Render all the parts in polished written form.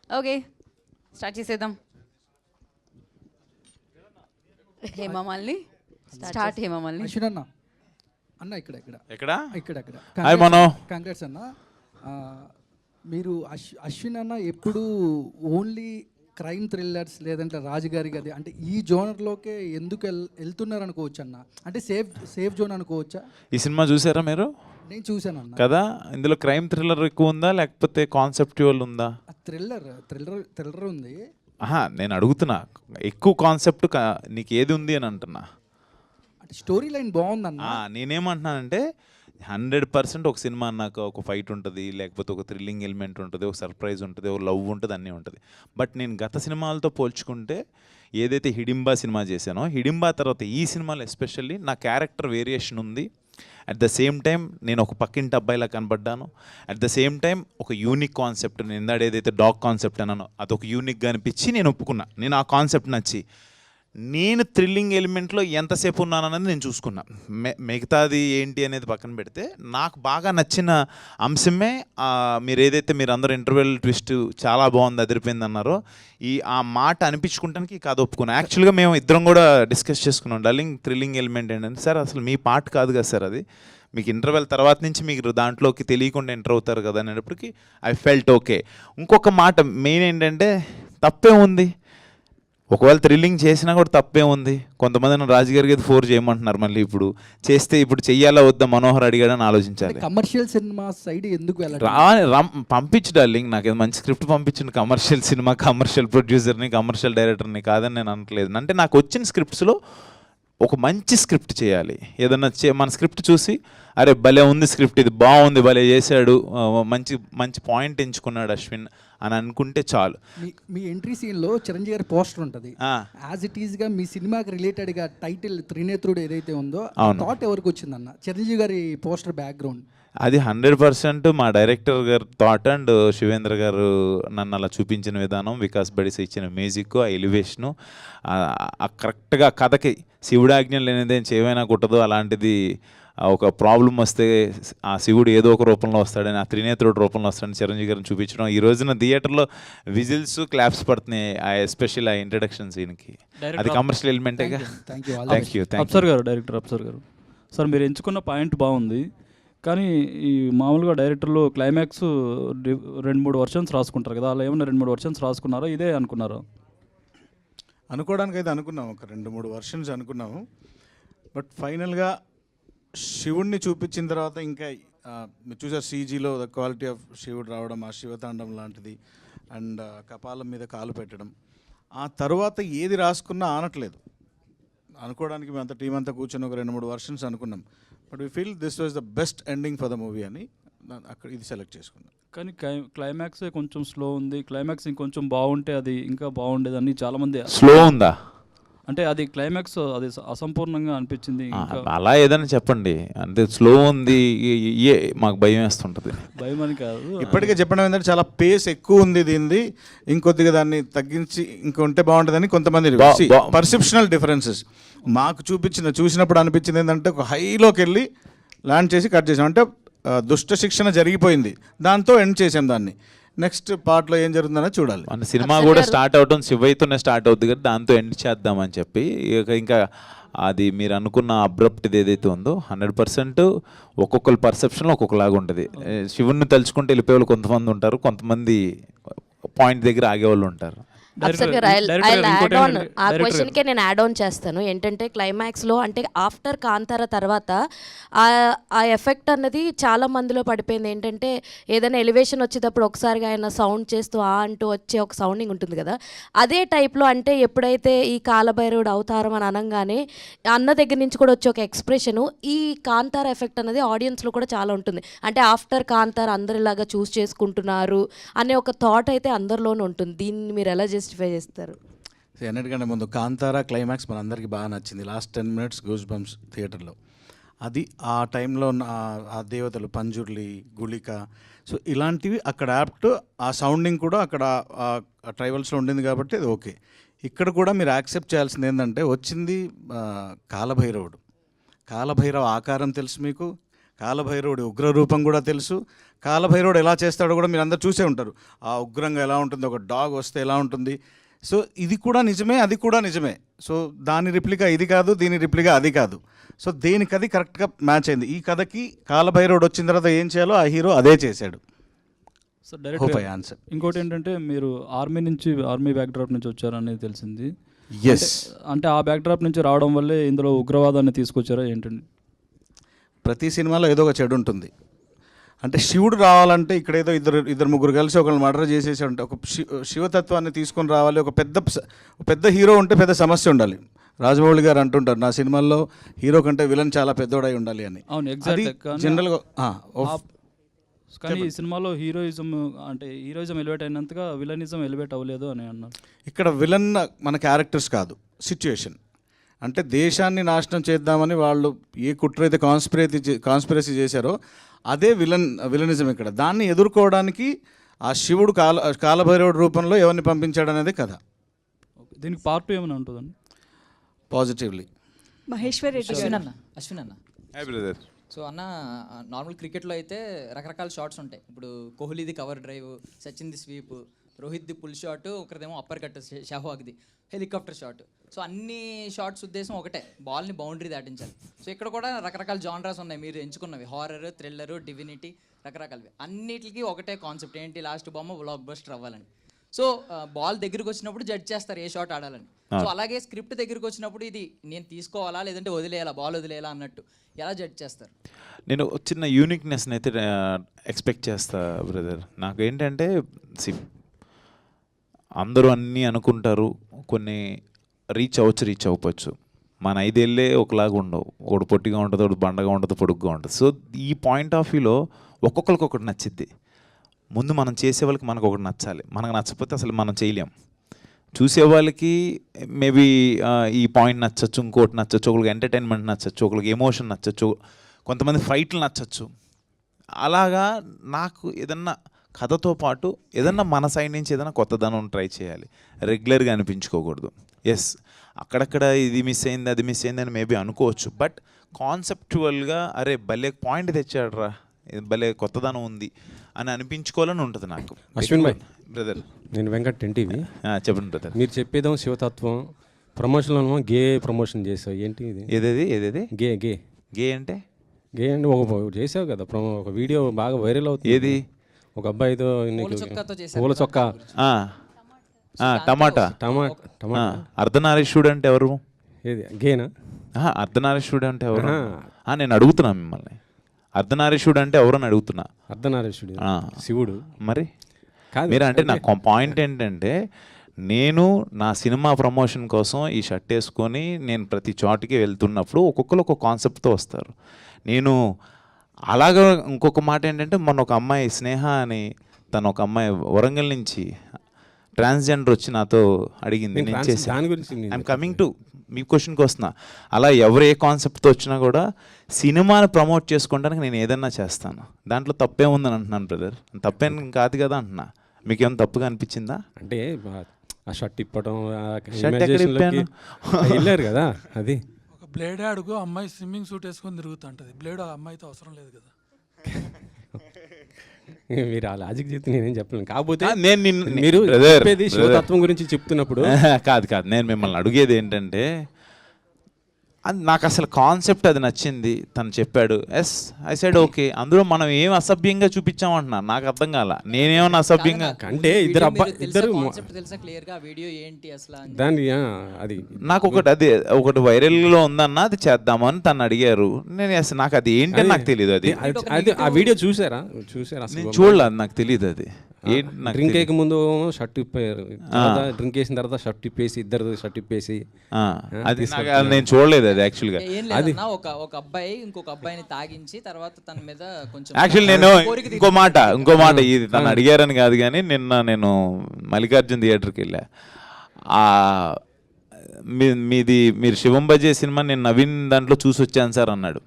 Okay, start చేసేద్దాం. Hema Malini start. Hema Malini Ashwin అన్న అన్న ఇక్కడ ఇక్కడ ఎక్కడ ఇక్కడ ఇక్కడ హాయ్ మనో. కాంగ్రెస్ అన్న. మీరు అశ్విన్ అన్న ఎప్పుడు ఓన్లీ క్రైమ్ థ్రిల్లర్స్ లేదంటే రాజుగారి గది అంటే ఈ జోనర్లోకే ఎందుకు వెళ్తున్నారు అనుకోవచ్చు అన్న? అంటే సేఫ్ జోన్ అనుకోవచ్చా? ఈ సినిమా చూసారా మీరు? నేను చూశాను అన్న. కదా, ఇందులో క్రైమ్ థ్రిల్లర్ ఎక్కువ ఉందా లేకపోతే కాన్సెప్చువల్ ఉందా? థ్రిల్లర్ ఉంది. నేను అడుగుతున్నా, ఎక్కువ కాన్సెప్ట్ నీకు ఏది ఉంది అని అంటున్నా. అంటే స్టోరీ లైన్ బాగుందన్న. నేనేమంటున్నానంటే 100% ఒక సినిమా అన్నాక ఒక ఫైట్ ఉంటుంది, లేకపోతే ఒక థ్రిల్లింగ్ ఎలిమెంట్ ఉంటుంది, ఒక సర్ప్రైజ్ ఉంటుంది, ఒక లవ్ ఉంటుంది, అన్నీ ఉంటుంది. బట్ నేను గత సినిమాలతో పోల్చుకుంటే ఏదైతే హిడింబా సినిమా చేశానో, హిడింబా తర్వాత ఈ సినిమాలో ఎస్పెషల్లీ నా క్యారెక్టర్ వేరియేషన్ ఉంది. అట్ ద సేమ్ టైం నేను ఒక పక్కింటి అబ్బాయిలా కనబడ్డాను. అట్ ద సేమ్ టైం ఒక యూనిక్ కాన్సెప్ట్, నేను ఇందాడ ఏదైతే డాగ్ కాన్సెప్ట్ అన్నానో అదొక యూనిక్గా అనిపించి నేను ఒప్పుకున్నా. నేను ఆ కాన్సెప్ట్ నచ్చి నేను థ్రిల్లింగ్ ఎలిమెంట్లో ఎంతసేపు ఉన్నానన్నది నేను చూసుకున్నా. మిగతాది ఏంటి అనేది పక్కన పెడితే నాకు బాగా నచ్చిన అంశమే మీరు ఏదైతే మీరు అందరూ ఇంటర్వెల్ ట్విస్ట్ చాలా బాగుంది, అదిరిపోయింది అన్నారో, ఆ మాట అనిపించుకుంటానికి కథ ఒప్పుకున్నాను. యాక్చువల్గా మేము ఇద్దరం కూడా డిస్కస్ చేసుకున్నాం, డార్లింగ్ థ్రిల్లింగ్ ఎలిమెంట్ ఏంటంటే, సార్ అసలు మీ పార్ట్ కాదు కదా సార్, అది మీకు ఇంటర్వెల్ తర్వాత నుంచి మీకు దాంట్లోకి తెలియకుండా ఎంటర్ అవుతారు కదా అనేటప్పటికి ఐ ఫెల్ట్ ఓకే. ఇంకొక మాట మెయిన్ ఏంటంటే, తప్పే ఉంది ఒకవేళ థ్రిల్లింగ్ చేసినా కూడా తప్పే ఉంది. కొంతమంది నన్ను రాజుగారికి అయితే 4 చేయమంటున్నారు, మళ్ళీ ఇప్పుడు చేస్తే ఇప్పుడు చెయ్యాలా వద్దా మనోహర్ అడిగాడని ఆలోచించాలి. కమర్షియల్ సినిమా సైడ్ ఎందుకు పంపించు డార్లింగ్, నాకేదో మంచి స్క్రిప్ట్ పంపించండి. కమర్షియల్ సినిమా, కమర్షియల్ ప్రొడ్యూసర్ని, కమర్షియల్ డైరెక్టర్ని కాదని నేను అనట్లేదు. అంటే నాకు వచ్చిన స్క్రిప్ట్స్లో ఒక మంచి స్క్రిప్ట్ చేయాలి. ఏదన్నా మన స్క్రిప్ట్ చూసి అరే భలే ఉంది స్క్రిప్ట్, ఇది బాగుంది, భలే చేశాడు, మంచి మంచి పాయింట్ ఎంచుకున్నాడు అశ్విన్ అని అనుకుంటే చాలు. మీ ఎంట్రీ సీన్లో చిరంజీవి గారి పోస్టర్ ఉంటుంది. యాజ్ ఇట్ ఈస్గా మీ సినిమాకి రిలేటెడ్గా టైటిల్ త్రినేత్రుడు ఏదైతే ఉందో థాట్ ఎవరికి వచ్చిందన్న? చిరంజీవి గారి పోస్టర్ బ్యాక్గ్రౌండ్ అది 100% మా డైరెక్టర్ గారు థాట్ అండ్ శివేంద్ర గారు నన్ను అలా చూపించిన విధానం, వికాస్ బడిస్ ఇచ్చిన మ్యూజిక్, ఆ ఎలివేషను, కరెక్ట్గా కథకి శివుడాజ్ఞ లేనిదే ఏమైనా కుట్టదు, అలాంటిది ఒక ప్రాబ్లం వస్తే ఆ శివుడు ఏదో ఒక రూపంలో వస్తాడని, ఆ త్రినేత్రుడు రూపంలో వస్తాడని చిరంజీవి గారిని చూపించడం, ఈ రోజున థియేటర్లో విజిల్స్ క్లాప్స్ పడుతున్నాయి ఎస్పెషల్ ఆ ఇంట్రడక్షన్ సీన్కి. అది కమర్షియల్ ఎలిమెంటేగా. Thank you. అప్సర్ గారు, డైరెక్టర్ అప్సర్ గారు, సార్ మీరు ఎంచుకున్న పాయింట్ బాగుంది, కానీ ఈ మామూలుగా డైరెక్టర్లు క్లైమాక్స్ 2-3 వర్షన్స్ రాసుకుంటారు కదా, అలా ఏమైనా 2-3 వర్షన్స్ రాసుకున్నారా, ఇదే అనుకున్నారా? అనుకోవడానికి అయితే అనుకున్నాము, ఒక 2-3 వర్షన్స్ అనుకున్నాము. బట్ ఫైనల్గా శివుడిని చూపించిన తర్వాత ఇంకా మీరు చూసారు సీజీలో ద క్వాలిటీ ఆఫ్ శివుడు రావడం, ఆ శివతాండం లాంటిది, అండ్ కపాలం మీద కాలు పెట్టడం, ఆ తర్వాత ఏది రాసుకున్నా ఆనట్లేదు. అనుకోవడానికి మేము అంత టీం అంతా కూర్చొని ఒక 2-3 వర్షన్స్ అనుకున్నాం. But we feel this was the best ending for the movie అని అక్కడ ఇది సెలెక్ట్ చేసుకున్నాం. కానీ క్లైమాక్సే కొంచెం స్లో ఉంది, క్లైమాక్స్ ఇంకొంచెం బాగుంటే అది ఇంకా బాగుండేదని చాలామంది. స్లో ఉందా అంటే అది క్లైమాక్స్ అది అసంపూర్ణంగా అనిపించింది. అలా ఏదైనా చెప్పండి, అంటే స్లో ఉంది మాకు భయం వేస్తుంటుంది. భయం అని కాదు, ఇప్పటికే చెప్పడం ఏంటంటే చాలా పేస్ ఎక్కువ ఉంది దీనిది, ఇంకొద్దిగా దాన్ని తగ్గించి ఇంకొంటే బాగుంటుందని కొంతమంది పర్సెప్షనల్ డిఫరెన్సెస్. మాకు చూసినప్పుడు అనిపించింది ఏంటంటే ఒక హైలోకి వెళ్ళి ల్యాండ్ చేసి కట్ చేసాం, అంటే దుష్ట శిక్షణ జరిగిపోయింది, దాంతో ఎండ్ చేసాం దాన్ని. నెక్స్ట్ పార్ట్లో ఏం జరుగుతుందనే చూడాలి. మన సినిమా కూడా స్టార్ట్ అవటం శివయ్యతోనే స్టార్ట్ అవుతుంది కదా, దాంతో ఎండ్ చేద్దామని చెప్పి ఇంకా అది మీరు అనుకున్న అబ్రప్ట్ది ఏదైతే ఉందో 100% ఒక్కొక్కరి పర్సెప్షన్లో ఒక్కొక్కలాగా ఉంటుంది. శివుణ్ణి తలుచుకుంటే వెళ్ళిపోయేవాళ్ళు కొంతమంది ఉంటారు, కొంతమంది పాయింట్ దగ్గర ఆగేవాళ్ళు ఉంటారు. ఆ క్వశ్చన్కే నేను యాడ్ ఆన్ చేస్తాను. ఏంటంటే క్లైమాక్స్లో అంటే ఆఫ్టర్ కాంతార తర్వాత ఆ ఎఫెక్ట్ అన్నది చాలా మందిలో పడిపోయింది. ఏంటంటే ఏదైనా ఎలివేషన్ వచ్చేటప్పుడు ఒకసారిగా ఆయన సౌండ్ చేస్తూ అంటూ వచ్చే ఒక సౌండింగ్ ఉంటుంది కదా, అదే టైప్లో అంటే ఎప్పుడైతే ఈ కాలభైరవుడు అవతారం అని అనగానే అన్న దగ్గర నుంచి కూడా వచ్చే ఒక ఎక్స్ప్రెషను, ఈ కాంతార ఎఫెక్ట్ అనేది ఆడియన్స్లో కూడా చాలా ఉంటుంది. అంటే ఆఫ్టర్ కాంతార అందరిలాగా చూస్ చేసుకుంటున్నారు అనే ఒక థాట్ అయితే అందరిలోనూ ఉంటుంది. దీన్ని మీరు ఎలా జస్టిఫై చేస్తారు? అన్నిటికంటే ముందు కాంతారా క్లైమాక్స్ మనందరికీ బాగా నచ్చింది. లాస్ట్ 10 minutes గూస్ బంప్స్ థియేటర్లో. అది ఆ టైంలో ఆ దేవతలు పంజుర్లి, గుళిక, సో ఇలాంటివి అక్కడ యాప్ట్, ఆ సౌండింగ్ కూడా అక్కడ ట్రైబల్స్లో ఉండింది కాబట్టి అది ఓకే. ఇక్కడ కూడా మీరు యాక్సెప్ట్ చేయాల్సింది ఏంటంటే వచ్చింది కాలభైరవుడు. కాలభైరవ ఆకారం తెలుసు మీకు, కాలభైరవుడి ఉగ్రరూపం కూడా తెలుసు, కాలభైరవుడు ఎలా చేస్తాడో కూడా మీరు అందరు చూసే ఉంటారు. ఆ ఉగ్రంగా ఎలా ఉంటుంది, ఒక డాగ్ వస్తే ఎలా ఉంటుంది. సో ఇది కూడా నిజమే, అది కూడా నిజమే. సో దాని రిప్లికా ఇది కాదు, దీని రిప్లికా అది కాదు. సో దేనికది కరెక్ట్గా మ్యాచ్ అయింది. ఈ కథకి కాలభైరవుడు వచ్చిన తర్వాత ఏం చేయాలో ఆ హీరో అదే చేశాడు. Sir Hope I direct answered. ఇంకోటి ఏంటంటే మీరు ఆర్మీ బ్యాక్డ్రాప్ నుంచి వచ్చారనేది తెలిసింది. ఎస్, అంటే ఆ బ్యాక్డ్రాప్ నుంచి రావడం వల్లే ఇందులో ఉగ్రవాదాన్ని తీసుకొచ్చారా ఏంటండి? ప్రతి సినిమాలో ఏదో ఒక చెడు ఉంటుంది. అంటే శివుడు రావాలంటే ఇక్కడ ఏదో ఇద్దరు ముగ్గురు కలిసి ఒకళ్ళు మర్డర్ చేసేసి ఉంటే ఒక శివతత్వాన్ని తీసుకొని రావాలి. ఒక పెద్ద హీరో ఉంటే పెద్ద సమస్య ఉండాలి. రాజమౌళి గారు అంటుంటారు, నా సినిమాల్లో హీరో కంటే విలన్ చాలా పెద్దోడై ఉండాలి అని. అవును, అది ఎగ్జాక్ట్. జనరల్గా కానీ ఈ సినిమాలో హీరోయిజం ఎలివేట్ అయినంతగా విలనిజం ఎలివేట్ అవ్వలేదు అని అన్నారు. ఇక్కడ విలన్ మన క్యారెక్టర్స్ కాదు, సిచ్యుయేషన్. అంటే దేశాన్ని నాశనం చేద్దామని వాళ్ళు ఏ కుట్ర అయితే కాన్స్పిరసీ చేశారో అదే విలనిజం ఇక్కడ. దాన్ని ఎదుర్కోవడానికి ఆ శివుడు కాలభైరవుడి రూపంలో ఎవరిని పంపించాడు అనేది కథ. దీనికి పార్ట్ 2 ఏమైనా ఉంటుందండి? పాజిటివ్లీ. మహేశ్వర్ రెడ్డి గారు. అశ్విన్ అన్న హాయ్ బ్రదర్. సో అన్న, నార్మల్ క్రికెట్లో అయితే రకరకాల షాట్స్ ఉంటాయి. ఇప్పుడు కోహ్లీది కవర్ డ్రైవ్, సచిన్ది స్వీప్, రోహిత్ది పుల్ షాట్, ఒకరిదేమో అప్పర్ కట్, షహవాగ్ది హెలికాప్టర్ షాట్. సో అన్ని షాట్స్ ఉద్దేశం ఒకటే, బాల్ని బౌండరీ దాటించాలి. సో ఇక్కడ కూడా రకరకాల జానరాస్ ఉన్నాయి మీరు ఎంచుకున్నవి, హారర్, థ్రిల్లర్, డివినిటీ, రకరకాలవి. అన్నిటికీ ఒకటే కాన్సెప్ట్ ఏంటి, లాస్ట్ బొమ్మ బ్లాక్ బస్టర్ అవ్వాలని. సో బాల్ దగ్గరికి వచ్చినప్పుడు జడ్జ్ చేస్తారు ఏ షాట్ ఆడాలని. సో అలాగే స్క్రిప్ట్ దగ్గరికి వచ్చినప్పుడు ఇది నేను తీసుకోవాలా లేదంటే వదిలేయాలా, బాల్ వదిలేయాలా అన్నట్టు ఎలా జడ్జ్ చేస్తారు? నేను చిన్న యూనిక్నెస్ని అయితే ఎక్స్పెక్ట్ చేస్తా బ్రదర్. నాకు ఏంటంటే అందరూ అన్నీ అనుకుంటారు, కొన్ని రీచ్ అవ్వచ్చు. మన 5 ఏళ్ళే ఒకలాగా ఉండవు, ఒకటి పొట్టిగా ఉంటుంది, ఒకటి బండగా ఉంటుంది, పొడుగ్గా ఉంటుంది. సో ఈ పాయింట్ ఆఫ్ వ్యూలో ఒక్కొక్కరికి ఒకటి నచ్చిద్ది. ముందు మనం చేసే వాళ్ళకి మనకు ఒకటి నచ్చాలి, మనకు నచ్చకపోతే అసలు మనం చేయలేం. చూసేవాళ్ళకి మేబీ ఈ పాయింట్ నచ్చచ్చు, ఇంకోటి నచ్చచ్చు, ఒకరికి ఎంటర్టైన్మెంట్ నచ్చచ్చు, ఒకరికి ఎమోషన్ నచ్చచ్చు, కొంతమంది ఫైట్లు నచ్చచ్చు. అలాగా నాకు ఏదన్నా కథతో పాటు ఏదన్నా మన సైడ్ నుంచి ఏదైనా కొత్తదనం ట్రై చేయాలి, రెగ్యులర్గా అనిపించుకోకూడదు. ఎస్, అక్కడక్కడ ఇది మిస్ అయింది, అది మిస్ అయింది అని మేబీ అనుకోవచ్చు. బట్ కాన్సెప్చువల్గా అరే భలే పాయింట్ తెచ్చాడరా, భలే కొత్తదనం ఉంది అని అనిపించుకోవాలని ఉంటుంది నాకు. అశ్విన్ భాయ్ బ్రదర్, నేను వెంకట్ ఎన్టీవీ. చెప్పండి బ్రదర్. మీరు చెప్పేదేమో శివతత్వం, ప్రమోషన్లో గే ప్రమోషన్ చేసావు, ఏంటి ఇది? ఏదేది గే అంటే గే అంటే ఒక చేసావు కదా ఒక వీడియో బాగా వైరల్ అవుతుంది. ఏది? ఒక అబ్బాయితో పూల చొక్కా, టమాటా. అర్ధనారీశ్వరుడు అంటే ఎవరు? ఏది గేనా? అర్ధనారీశ్వరుడు అంటే ఎవరు? నేను అడుగుతున్నా మిమ్మల్ని, అర్ధనారీశ్వరుడు అంటే ఎవరు అని అడుగుతున్నా. అర్ధనారీశ్వరుడు శివుడు మరి మీరు అంటే నా పాయింట్ ఏంటంటే, నేను నా సినిమా ప్రమోషన్ కోసం ఈ షర్ట్ వేసుకొని నేను ప్రతి చోటికి వెళ్తున్నప్పుడు ఒక్కొక్కరు ఒక కాన్సెప్ట్తో వస్తారు. నేను అలాగా ఇంకొక మాట ఏంటంటే, మొన్న ఒక అమ్మాయి స్నేహ అని, తను ఒక అమ్మాయి వరంగల్ నుంచి ట్రాన్స్జెండర్ వచ్చి నాతో అడిగింది, నేను చేశాను. దాని గురించి ఐఎమ్ కమింగ్ టు మీ క్వశ్చన్కి వస్తున్నా. అలా ఎవరు ఏ కాన్సెప్ట్తో వచ్చినా కూడా సినిమాని ప్రమోట్ చేసుకోవడానికి నేను ఏదన్నా చేస్తాను, దాంట్లో తప్పే ఉందని అంటున్నాను బ్రదర్. తప్పేం కాదు కదా అంటున్నా. మీకేమైనా తప్పుగా అనిపించిందా? అంటే ఆ షర్ట్ ఇప్పడం షర్ట్ వెళ్ళారు కదా, అది ఒక బ్లేడ్ అడుగు అమ్మాయి స్విమ్మింగ్ సూట్ వేసుకొని తిరుగుతుంటది, బ్లేడ్ అమ్మాయితో అవసరం లేదు కదా. మీరు ఆ లాజిక్ చెప్తే నేనేం చెప్పలేను. కాకపోతే నేను మీరు చెప్పేది శివతత్వం గురించి చెప్తున్నప్పుడు కాదు, నేను మిమ్మల్ని అడిగేది ఏంటంటే, అది నాకు అసలు కాన్సెప్ట్ అది నచ్చింది, తను చెప్పాడు. Yes, I said okay. అందులో మనం ఏం అసభ్యంగా చూపించామంటున్నా, నాకు అర్థం కాల. నేనేమన్నా అసభ్యంగా అంటే ఇద్దరు తెలుసా క్లియర్ గా వీడియో ఏంటి అసలు దాన్ని అది నాకు ఒకటి వైరల్లో ఉందన్న, అది చేద్దామని తను అడిగారు. నేను అసలు నాకు అది ఏంటని నాకు తెలియదు. అది ఆ వీడియో చూసారా? నేను చూడలేదు, నాకు తెలియదు అది. డ్రింక్ వేయక ముందు షర్ట్ ఇప్పారు, డ్రింక్ వేసిన తర్వాత షర్ట్ ఇప్పేసి, ఇద్దరు షర్ట్ ఇప్పేసి, అది నేను చూడలేదు. అది యాక్చువల్గా ఒక అబ్బాయి ఇంకొక అబ్బాయిని తాగించి తర్వాత తన మీద కొంచెం యాక్చువల్లీ నేను ఇంకో మాట ఇది తను అడిగారని కాదు, కానీ నిన్న నేను మల్లికార్జున థియేటర్కి వెళ్ళా. మీరు శివం బజే సినిమా నేను నవీన్ దాంట్లో చూసి వచ్చాను సార్ అన్నాడు.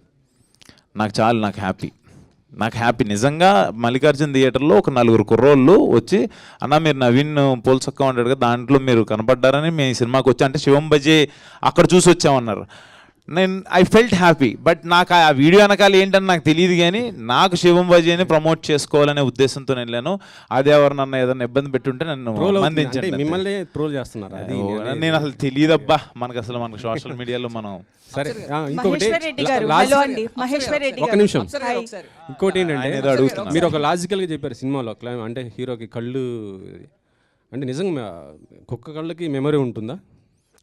నాకు హ్యాపీ నిజంగా. మల్లికార్జున థియేటర్లో ఒక 4 కుర్రోళ్ళు వచ్చి, అన్న మీరు నవీన్ పోల్సొక్క ఉంటాడు కదా, దాంట్లో మీరు కనపడ్డారని మేము సినిమాకి వచ్చా అంటే శివం బజే అక్కడ చూసి వచ్చామన్నారు. నేను ఐ ఫెల్ట్ హ్యాపీ. బట్ నాకు ఆ వీడియో వెనకాల ఏంటని నాకు తెలియదు, కానీ నాకు శివం బజేని ప్రమోట్ చేసుకోవాలనే ఉద్దేశంతో వెళ్ళాను. అదే ఎవరు నన్ను ఏదైనా ఇబ్బంది పెట్టుంటే నన్ను మందించండి. మిమ్మల్ని ట్రోల్ చేస్తున్నారు. నేను అసలు తెలియదబ్బా, మనకు అసలు మనకు సోషల్ మీడియాలో మనం సరే ఇంకొకటి మహేశ్వర్ రెడ్డి గారు హలో అండి మహేశ్వర్ రెడ్డి ఒక గారు నిమిషం. హాయ్. ఇంకోటి ఏంటంటే ఆయన ఏదో అడుగుతున్నారు. మీరు ఒక లాజికల్గా చెప్పారు సినిమాలో అంటే హీరోకి కళ్ళు అంటే నిజంగా కుక్క కళ్ళకి మెమరీ ఉంటుందా?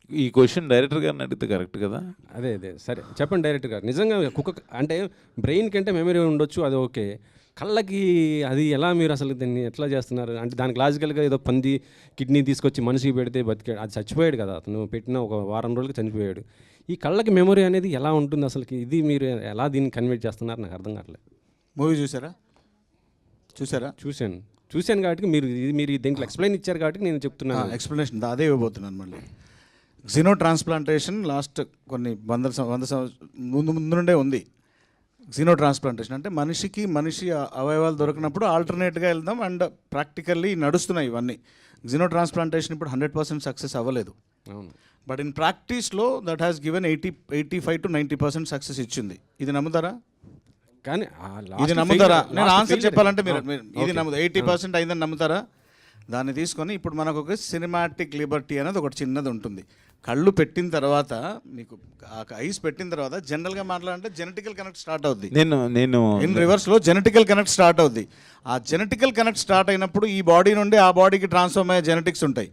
ఈ క్వశ్చన్ డైరెక్టర్ గారిని అడిగితే కరెక్ట్ కదా. అదే సరే చెప్పండి డైరెక్టర్ గారు. నిజంగా కుక్క అంటే బ్రెయిన్ కంటే మెమరీ ఉండొచ్చు, అది ఓకే. కళ్ళకి అది ఎలా మీరు అసలు దాన్ని ఎట్లా చేస్తున్నారు? అంటే దానికి లాజికల్గా ఏదో పంది కిడ్నీ తీసుకొచ్చి మనిషికి పెడితే బతికాడు, అది చచ్చిపోయాడు కదా, అతను పెట్టిన ఒక వారం రోజులకి చనిపోయాడు. ఈ కళ్ళకి మెమరీ అనేది ఎలా ఉంటుంది అసలుకి? ఇది మీరు ఎలా దీన్ని కన్వర్ట్ చేస్తున్నారు నాకు అర్థం కావట్లేదు. మూవీ చూసారా? చూశాను కాబట్టి మీరు దీంట్లో ఎక్స్ప్లెయిన్ ఇచ్చారు కాబట్టి నేను చెప్తున్నాను. ఎక్స్ప్లెనేషన్ అదే ఇవ్వబోతున్నాను మళ్ళీ. జినో ట్రాన్స్ప్లాంటేషన్ లాస్ట్ కొన్ని వంద ముందు నుండే ఉంది. జినో ట్రాన్స్ప్లాంటేషన్ అంటే మనిషి అవయవాలు దొరికినప్పుడు ఆల్టర్నేట్గా వెళ్దాం, అండ్ ప్రాక్టికల్లీ నడుస్తున్నాయి ఇవన్నీ. జినో ట్రాన్స్ప్లాంటేషన్ ఇప్పుడు 100% సక్సెస్ అవ్వలేదు. అవును. బట్ ఇన్ ప్రాక్టీస్లో that has given 85 to 90% success ఇచ్చింది. ఇది నమ్ముతారా? కానీ ఇది నమ్ముతారా? నేను ఆన్సర్ చెప్పాలంటే మీరు ఇది నమ్ముతారు. 80% అయిందని నమ్ముతారా? దాన్ని తీసుకొని ఇప్పుడు మనకు ఒక సినిమాటిక్ లిబర్టీ అనేది ఒకటి చిన్నది ఉంటుంది. కళ్ళు పెట్టిన తర్వాత మీకు ఐస్ పెట్టిన తర్వాత జనరల్గా మాట్లాడాలంటే జెనెటికల్ కనెక్ట్ స్టార్ట్ అవుద్ది. నేను ఇన్ రివర్స్లో జెనెటికల్ కనెక్ట్ స్టార్ట్ అవుద్ది. ఆ జెనెటికల్ కనెక్ట్ స్టార్ట్ అయినప్పుడు ఈ బాడీ నుండి ఆ బాడీకి ట్రాన్స్ఫార్మ్ అయ్యే జెనెటిక్స్ ఉంటాయి.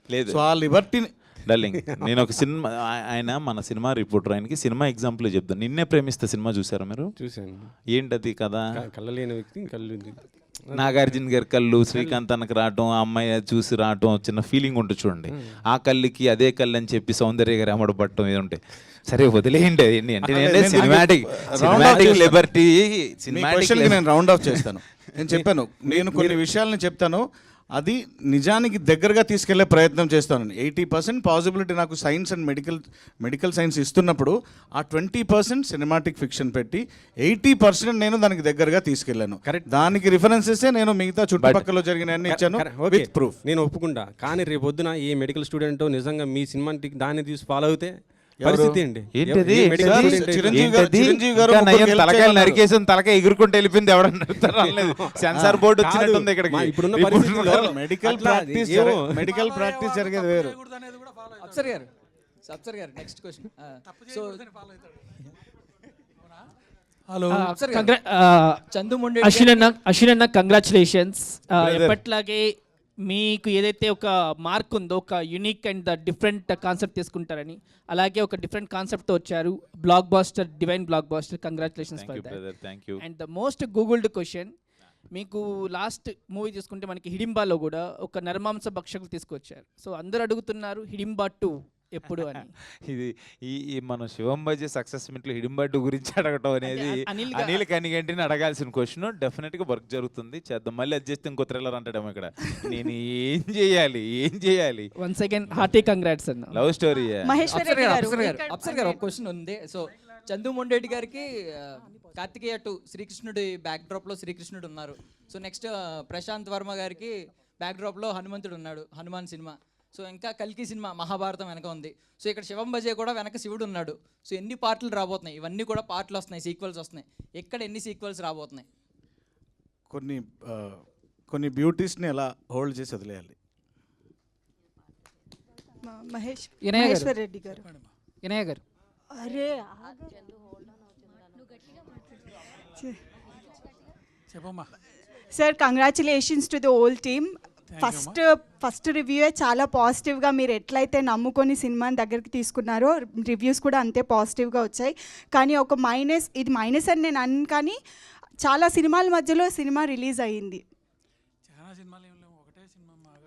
లేదు, సో ఆ లిబర్టీని డార్లింగ్, నేను ఒక సినిమా, ఆయన మన సినిమా రిపోర్టర్, ఆయనకి సినిమా ఎగ్జాంపుల్ చెప్తాను. నిన్నే ప్రేమిస్తే సినిమా చూసారా మీరు? చూశాను. ఏంటది కదా? కళ్ళ లేని వ్యక్తి కళ్ళు నాగార్జున గారి కళ్ళు శ్రీకాంత్ అన్నకు రావటం, ఆ అమ్మాయి చూసి రావటం, చిన్న ఫీలింగ్ ఉంటుంది చూడండి. ఆ కళ్ళకి అదే కళ్ళు అని చెప్పి సౌందర్య గారు అమ్మడపడటం ఏది ఉంటాయి. సరే వదిలేయండి ఏంటి అంటే సినిమాటిక్ లిబర్టీ. నేను రౌండ్ ఆఫ్ చేస్తాను. నేను చెప్పాను, నేను కొన్ని విషయాలను చెప్తాను, అది నిజానికి దగ్గరగా తీసుకెళ్లే ప్రయత్నం చేస్తాను. 80% పాసిబిలిటీ నాకు సైన్స్ అండ్ మెడికల్ సైన్స్ ఇస్తున్నప్పుడు ఆ 20% సినిమాటిక్ ఫిక్షన్ పెట్టి 80% నేను దానికి దగ్గరగా తీసుకెళ్లాను. కరెక్ట్. దానికి రిఫరెన్సెస్ నేను మిగతా చుట్టుపక్కల జరిగిన అన్ని ఇచ్చాను విత్ ప్రూఫ్. నేను ఒప్పుకుంటా. కానీ రేపు పొద్దున ఏ మెడికల్ స్టూడెంట్ నిజంగా మీ సినిమాటిక్ దాన్ని తీసి ఫాలో అవుతే పరిస్థితి ఏంటి? చిరంజీవి గారు తలకాయలు నరికేసిన తలకాయ ఎగురుకుంటూ వెళ్ళిపోయింది, ఎవడన్నా సెన్సార్ బోర్డు వచ్చినట్టుంది ఇక్కడికి. ఇప్పుడున్న పరిస్థితుల్లో మెడికల్ ప్రాక్టీస్ జరిగేది వేరు. అప్సర్ గారు next question. So hello Chandu మొండే అశ్విన్ అన్న కంగ్రాచులేషన్స్. ఎప్పట్లాగే మీకు ఏదైతే ఒక మార్క్ ఉందో, ఒక unique and the different concept తీసుకుంటారని, అలాగే ఒక డిఫరెంట్ కాన్సెప్ట్తో వచ్చారు. Blockbuster, divine blockbuster, congratulations for that. And the most googled question, మీకు లాస్ట్ మూవీ తీసుకుంటే మనకి హిడింబాలో కూడా ఒక నరమాంస భక్షకులు తీసుకొచ్చారు. సో అందరూ అడుగుతున్నారు హిడింబా 2 ఎప్పుడు అని. ఇది ఈ మనం శివం బజే సక్సెస్ మీట్లో హిడింబా 2 గురించి అడగటం అనేది అనిల్ కనిగంటిని అడగాల్సిన క్వశ్చన్. డెఫినెట్గా వర్క్ జరుగుతుంది, చేద్దాం. మళ్ళీ అది చేస్తే ఇంకో థ్రిల్లర్ అంటాడు ఇక్కడ. నేను ఏం చేయాలి? వన్స్ అగైన్ హార్టీ కంగ్రాట్స్ అన్న. Love story. మహేశ్వర్ రెడ్డి గారు అప్సర్ గారు ఒక క్వశ్చన్ ఉంది. సో చందు మొండేటి గారికి కార్తికేయ 2 శ్రీకృష్ణుడి బ్యాక్ డ్రాప్ లో శ్రీకృష్ణుడు ఉన్నారు. సో నెక్స్ట్ ప్రశాంత్ వర్మ గారికి బ్యాక్ డ్రాప్ లో హనుమంతుడు ఉన్నాడు, హనుమాన్ సినిమా. సో ఇంకా కల్కి సినిమా మహాభారతం వెనక ఉంది. సో ఇక్కడ శివం బజే కూడా వెనక శివుడు ఉన్నాడు. సో ఎన్ని పార్ట్లు రాబోతున్నాయి? ఇవన్నీ కూడా పార్ట్లు వస్తున్నాయి, సీక్వెల్స్ వస్తున్నాయి. ఎక్కడ ఎన్ని సీక్వెల్స్ రాబోతున్నాయి? కొన్ని బ్యూటీస్ని ఎలా హోల్డ్ చేసి వదిలేయాలి? మహేశ్వర్ రెడ్డి గారు. వినయ్ గారు. అరే చెప్పమ్మా. Sir congratulations to the whole team. First రివ్యూయే చాలా పాజిటివ్గా, మీరు ఎట్లయితే నమ్ముకొని సినిమాని దగ్గరికి తీసుకున్నారో రివ్యూస్ కూడా అంతే పాజిటివ్గా వచ్చాయి. కానీ ఒక మైనస్, ఇది మైనస్ అని నేను అన్నాను, కానీ చాలా సినిమాల మధ్యలో సినిమా రిలీజ్ అయ్యింది.